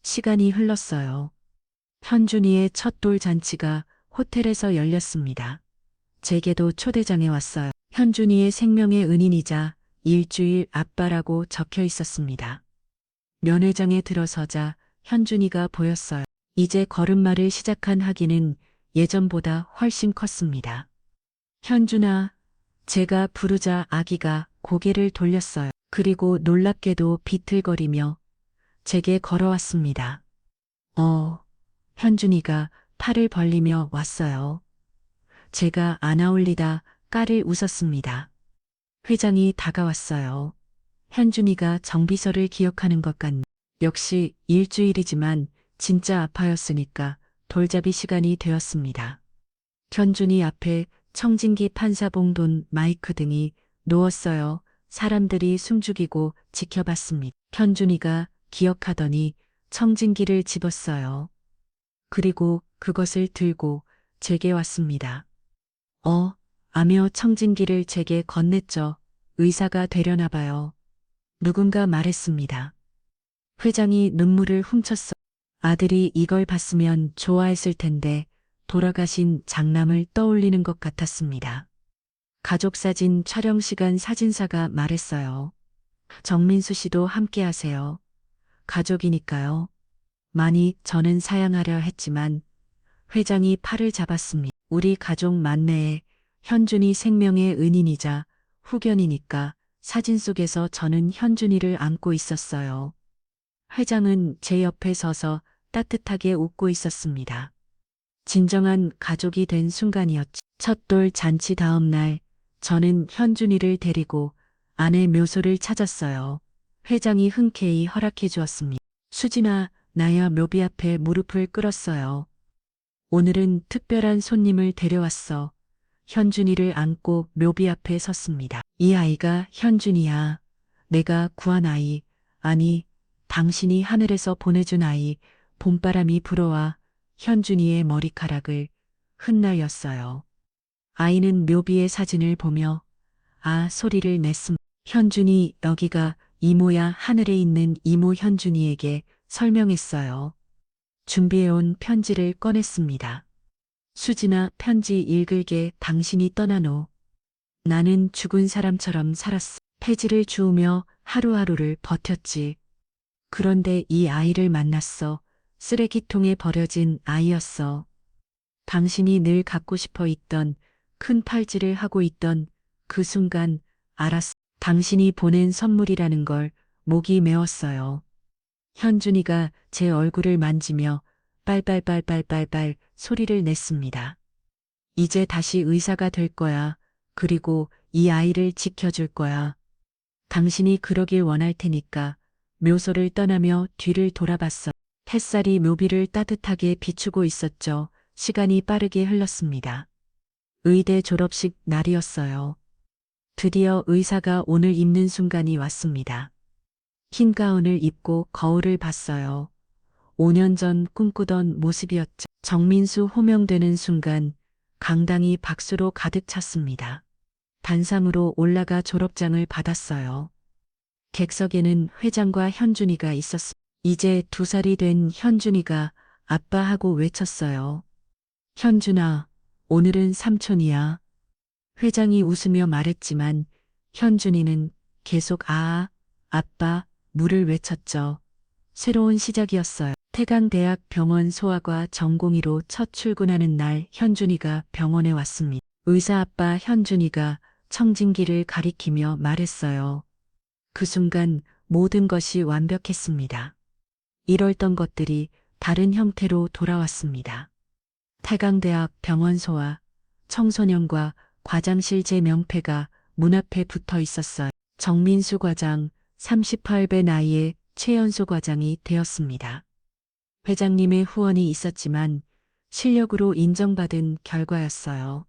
시간이 흘렀어요. 현준이의 첫 돌잔치가 호텔에서 열렸습니다. 제게도 초대장에 왔어요. 현준이의 생명의 은인이자 일주일 아빠라고 적혀 있었습니다. 면회장에 들어서자 현준이가 보였어요. 이제 걸음마를 시작한 학기는 예전보다 훨씬 컸습니다. 현준아, 제가 부르자 아기가 고개를 돌렸어요. 그리고 놀랍게도 비틀거리며 제게 걸어왔습니다. 현준이가 팔을 벌리며 왔어요. 제가 안아올리다 까를 웃었습니다. 회장이 다가왔어요. 현준이가 정비서를 기억하는 것 같네. 역시 일주일이지만 진짜 아파였으니까 돌잡이 시간이 되었습니다. 현준이 앞에 청진기 판사봉돈 마이크 등이 놓았어요. 사람들이 숨죽이고 지켜봤습니다. 현준이가 기억하더니 청진기를 집었어요. 그리고 그것을 들고 제게 왔습니다. 아며 청진기를 제게 건넸죠. 의사가 되려나 봐요. 누군가 말했습니다. 회장이 눈물을 훔쳤어. 아들이 이걸 봤으면 좋아했을 텐데 돌아가신 장남을 떠올리는 것 같았습니다. 가족사진 촬영 시간 사진사가 말했어요. 정민수 씨도 함께 하세요. 가족이니까요. 많이 저는 사양하려 했지만 회장이 팔을 잡았습니다. 우리 가족 만내에 현준이 생명의 은인이자 후견이니까 사진 속에서 저는 현준이를 안고 있었어요. 회장은 제 옆에 서서 따뜻하게 웃고 있었습니다. 진정한 가족이 된 순간이었죠. 첫돌 잔치 다음 날 저는 현준이를 데리고 아내 묘소를 찾았어요. 회장이 흔쾌히 허락해 주었습니다. 수진아, 나야 묘비 앞에 무릎을 꿇었어요. 오늘은 특별한 손님을 데려왔어. 현준이를 안고 묘비 앞에 섰습니다. 이 아이가 현준이야. 내가 구한 아이. 아니, 당신이 하늘에서 보내준 아이. 봄바람이 불어와 현준이의 머리카락을 흩날렸어요. 아이는 묘비의 사진을 보며 소리를 냈습니다. 현준이 여기가 이모야. 하늘에 있는 이모 현준이에게 설명했어요. 준비해온 편지를 꺼냈습니다. 수진아, 편지 읽을게. 당신이 떠나노. 나는 죽은 사람처럼 살았어. 폐지를 주우며 하루하루를 버텼지. 그런데 이 아이를 만났어. 쓰레기통에 버려진 아이였어. 당신이 늘 갖고 싶어 있던 큰 팔찌를 하고 있던 그 순간 알았어. 당신이 보낸 선물이라는 걸 목이 메었어요. 현준이가 제 얼굴을 만지며 빨빨빨빨빨빨 소리를 냈습니다. 이제 다시 의사가 될 거야. 그리고 이 아이를 지켜줄 거야. 당신이 그러길 원할 테니까. 묘소를 떠나며 뒤를 돌아봤어. 햇살이 묘비를 따뜻하게 비추고 있었죠. 시간이 빠르게 흘렀습니다. 의대 졸업식 날이었어요. 드디어 의사가 오늘 입는 순간이 왔습니다. 흰 가운을 입고 거울을 봤어요. 5년 전 꿈꾸던 모습이었죠. 정민수 호명되는 순간 강당이 박수로 가득 찼습니다. 단상으로 올라가 졸업장을 받았어요. 객석에는 회장과 현준이가 있었습니다. 이제 2살이 된 현준이가 아빠하고 외쳤어요. 현준아, 오늘은 삼촌이야. 회장이 웃으며 말했지만 현준이는 계속 아빠, 물을 외쳤죠. 새로운 시작이었어요. 태강대학 병원 소아과 전공의로 첫 출근하는 날 현준이가 병원에 왔습니다. 의사 아빠 현준이가 청진기를 가리키며 말했어요. 그 순간 모든 것이 완벽했습니다. 이럴던 것들이 다른 형태로 돌아왔습니다. 태강대학 병원 소아, 청소년과 과장실 제 명패가 문 앞에 붙어 있었어요. 정민수 과장, 38배 나이에 최연소 과장이 되었습니다. 회장님의 후원이 있었지만 실력으로 인정받은 결과였어요.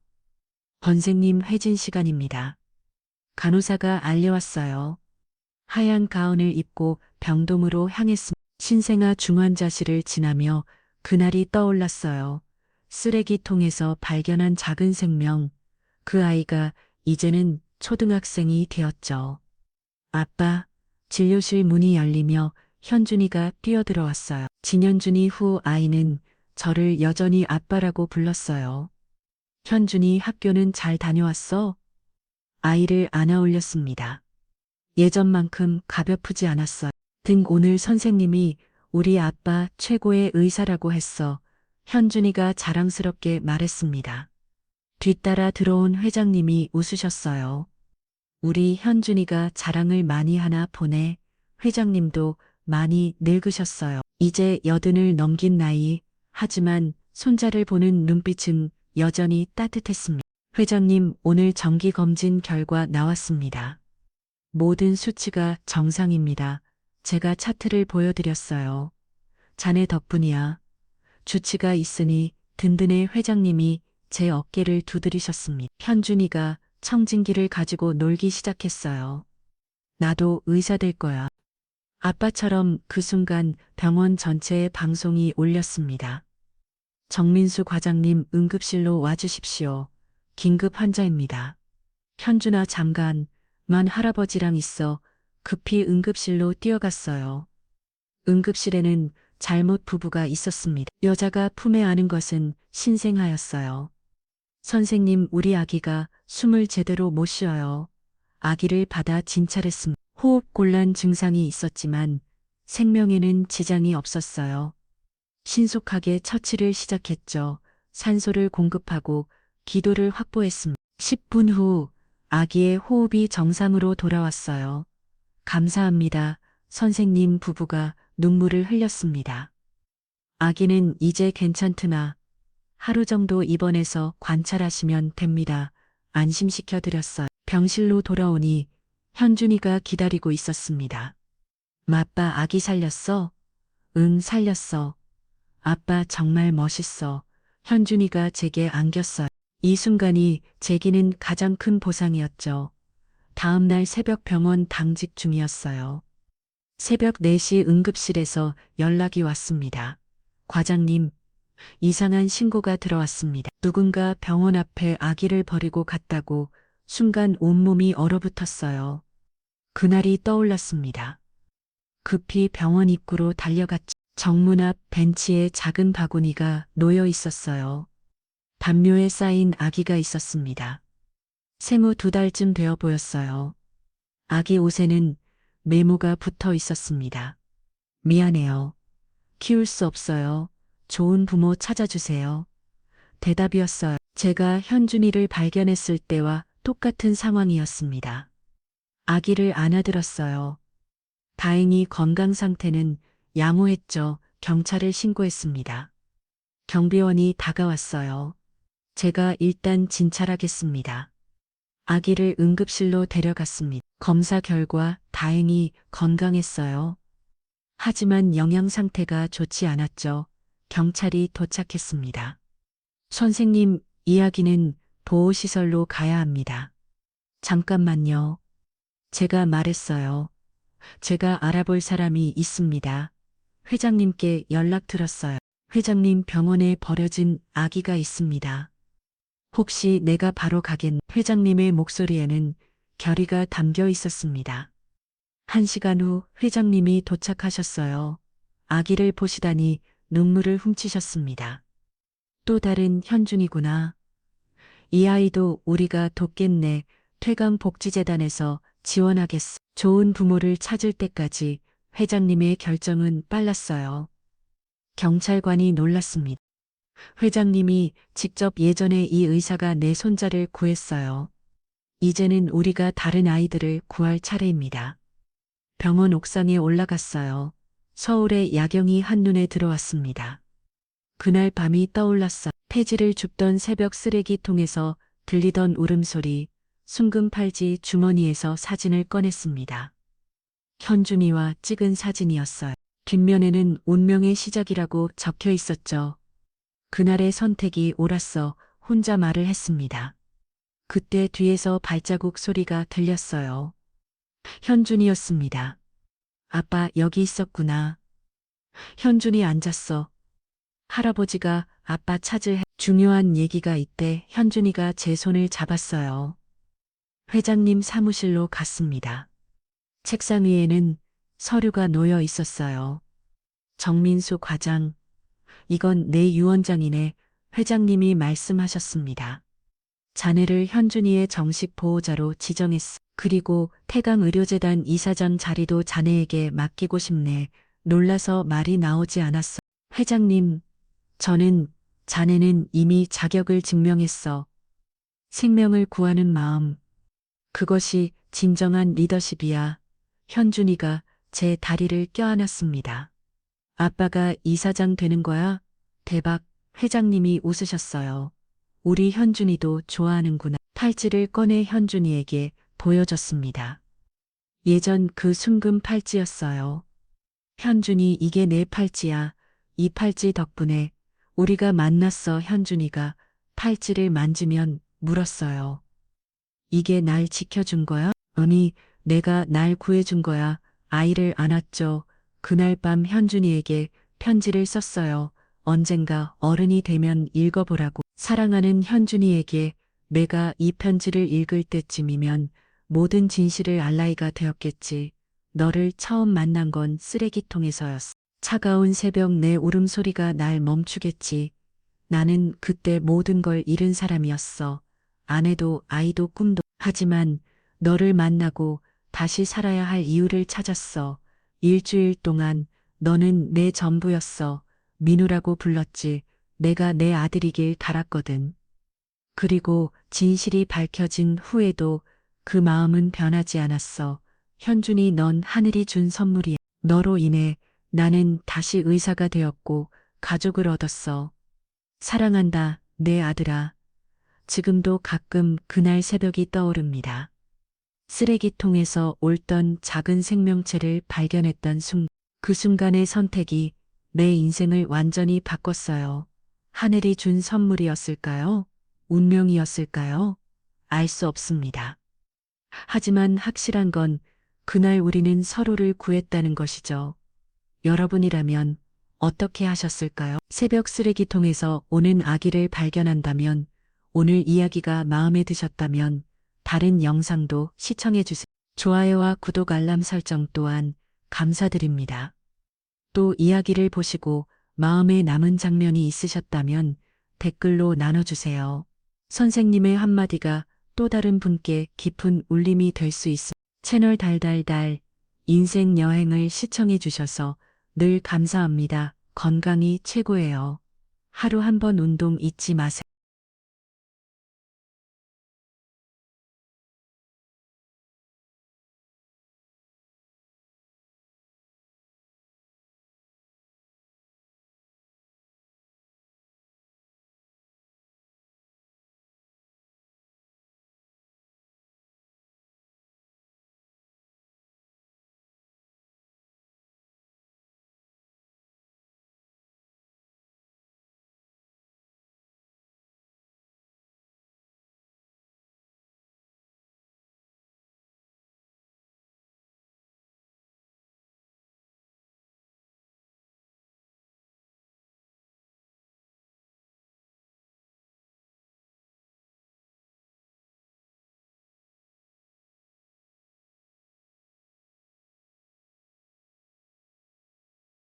선생님 회진 시간입니다. 간호사가 알려왔어요. 하얀 가운을 입고 병동으로 향했습니다. 신생아 중환자실을 지나며 그날이 떠올랐어요. 쓰레기통에서 발견한 작은 생명, 그 아이가 이제는 초등학생이 되었죠. 아빠, 진료실 문이 열리며 현준이가 뛰어들어왔어요. 진현준이 후 아이는 저를 여전히 아빠라고 불렀어요. 현준이 학교는 잘 다녀왔어? 아이를 안아 올렸습니다. 예전만큼 가벼프지 않았어요. 오늘 선생님이 우리 아빠 최고의 의사라고 했어. 현준이가 자랑스럽게 말했습니다. 뒤따라 들어온 회장님이 웃으셨어요. 우리 현준이가 자랑을 많이 하나 보네. 회장님도 많이 늙으셨어요. 이제 80을 넘긴 나이. 하지만 손자를 보는 눈빛은 여전히 따뜻했습니다. 회장님, 오늘 정기검진 결과 나왔습니다. 모든 수치가 정상입니다. 제가 차트를 보여드렸어요. 자네 덕분이야. 주치가 있으니 든든해. 회장님이 제 어깨를 두드리셨습니다. 현준이가 청진기를 가지고 놀기 시작했어요. 나도 의사 될 거야. 아빠처럼 그 순간 병원 전체에 방송이 울렸습니다. 정민수 과장님 응급실로 와주십시오. 긴급 환자입니다. 현준아 잠깐만 할아버지랑 있어. 급히 응급실로 뛰어갔어요. 응급실에는 잘못 부부가 있었습니다. 여자가 품에 안은 것은 신생아였어요. 선생님, 우리 아기가 숨을 제대로 못 쉬어요. 아기를 받아 진찰했습니다. 호흡 곤란 증상이 있었지만 생명에는 지장이 없었어요. 신속하게 처치를 시작했죠. 산소를 공급하고 기도를 확보했습니다. 10분 후 아기의 호흡이 정상으로 돌아왔어요. 감사합니다. 선생님 부부가 눈물을 흘렸습니다. 아기는 이제 괜찮으나 하루 정도 입원해서 관찰하시면 됩니다. 안심시켜 드렸어요. 병실로 돌아오니 현준이가 기다리고 있었습니다. 아빠 아기 살렸어? 응, 살렸어. 아빠 정말 멋있어. 현준이가 제게 안겼어요. 이 순간이 제게는 가장 큰 보상이었죠. 다음 날 새벽 병원 당직 중이었어요. 새벽 4시 응급실에서 연락이 왔습니다. 과장님, 이상한 신고가 들어왔습니다. 누군가 병원 앞에 아기를 버리고 갔다고 순간 온몸이 얼어붙었어요. 그날이 떠올랐습니다. 급히 병원 입구로 달려갔죠. 정문 앞 벤치에 작은 바구니가 놓여 있었어요. 담요에 쌓인 아기가 있었습니다. 생후 2달쯤 되어 보였어요. 아기 옷에는 메모가 붙어 있었습니다. 미안해요. 키울 수 없어요. 좋은 부모 찾아주세요. 대답이었어요. 제가 현준이를 발견했을 때와 똑같은 상황이었습니다. 아기를 안아들었어요. 다행히 건강 상태는 양호했죠. 경찰을 신고했습니다. 경비원이 다가왔어요. 제가 일단 진찰하겠습니다. 아기를 응급실로 데려갔습니다. 검사 결과 다행히 건강했어요. 하지만 영양 상태가 좋지 않았죠. 경찰이 도착했습니다. 선생님, 이야기는 보호시설로 가야 합니다. 잠깐만요. 제가 말했어요. 제가 알아볼 사람이 있습니다. 회장님께 연락 드렸어요. 회장님 병원에 버려진 아기가 있습니다. 혹시 내가 바로 가겠... 회장님의 목소리에는 결의가 담겨 있었습니다. 1시간 후 회장님이 도착하셨어요. 아기를 보시다니 눈물을 훔치셨습니다. 또 다른 현준이구나. 이 아이도 우리가 돕겠네. 퇴강복지재단에서 지원하겠어. 좋은 부모를 찾을 때까지 회장님의 결정은 빨랐어요. 경찰관이 놀랐습니다. 회장님이 직접 예전에 이 의사가 내 손자를 구했어요. 이제는 우리가 다른 아이들을 구할 차례입니다. 병원 옥상에 올라갔어요. 서울의 야경이 한눈에 들어왔습니다. 그날 밤이 떠올랐어. 폐지를 줍던 새벽 쓰레기통에서 들리던 울음소리, 순금 팔찌 주머니에서 사진을 꺼냈습니다. 현준이와 찍은 사진이었어요. 뒷면에는 운명의 시작이라고 적혀 있었죠. 그날의 선택이 옳았어. 혼자 말을 했습니다. 그때 뒤에서 발자국 소리가 들렸어요. 현준이었습니다. 아빠 여기 있었구나. 현준이 앉았어. 할아버지가 아빠 찾을 중요한 얘기가 있대. 현준이가 제 손을 잡았어요. 회장님 사무실로 갔습니다. 책상 위에는 서류가 놓여 있었어요. 정민수 과장, 이건 내 유언장이네. 회장님이 말씀하셨습니다. 자네를 현준이의 정식 보호자로 지정했어. 그리고 태강의료재단 이사장 자리도 자네에게 맡기고 싶네. 놀라서 말이 나오지 않았어. 회장님, 자네는 이미 자격을 증명했어. 생명을 구하는 마음. 그것이 진정한 리더십이야. 현준이가 제 다리를 껴안았습니다. 아빠가 이사장 되는 거야? 대박. 회장님이 웃으셨어요. 우리 현준이도 좋아하는구나. 팔찌를 꺼내 현준이에게 보여줬습니다. 예전 그 순금 팔찌였어요. 현준이 이게 내 팔찌야. 이 팔찌 덕분에 우리가 만났어. 현준이가 팔찌를 만지면 물었어요. 이게 날 지켜준 거야? 아니, 내가 날 구해준 거야. 아이를 안았죠. 그날 밤 현준이에게 편지를 썼어요. 언젠가 어른이 되면 읽어보라고. 사랑하는 현준이에게 내가 이 편지를 읽을 때쯤이면 모든 진실을 알 나이가 되었겠지. 너를 처음 만난 건 쓰레기통에서였어. 차가운 새벽 내 울음소리가 날 멈추겠지. 나는 그때 모든 걸 잃은 사람이었어. 아내도 아이도 꿈도. 하지만 너를 만나고 다시 살아야 할 이유를 찾았어. 일주일 동안 너는 내 전부였어. 민우라고 불렀지. 내가 내 아들이길 바랐거든. 그리고 진실이 밝혀진 후에도 그 마음은 변하지 않았어. 현준이, 넌 하늘이 준 선물이야. 너로 인해 나는 다시 의사가 되었고 가족을 얻었어. 사랑한다, 내 아들아. 지금도 가끔 그날 새벽이 떠오릅니다. 쓰레기통에서 옳던 작은 생명체를 발견했던 그 순간의 선택이 내 인생을 완전히 바꿨어요. 하늘이 준 선물이었을까요? 운명이었을까요? 알 수 없습니다. 하지만 확실한 건 그날 우리는 서로를 구했다는 것이죠. 여러분이라면 어떻게 하셨을까요? 새벽 쓰레기통에서 오는 아기를 발견한다면, 오늘 이야기가 마음에 드셨다면 다른 영상도 시청해 주세요. 좋아요와 구독 알람 설정 또한 감사드립니다. 또 이야기를 보시고 마음에 남은 장면이 있으셨다면 댓글로 나눠주세요. 선생님의 한마디가 또 다른 분께 깊은 울림이 될 수 있습니다. 채널 달달달 인생 여행을 시청해 주셔서 늘 감사합니다. 건강이 최고예요. 하루 한 번 운동 잊지 마세요.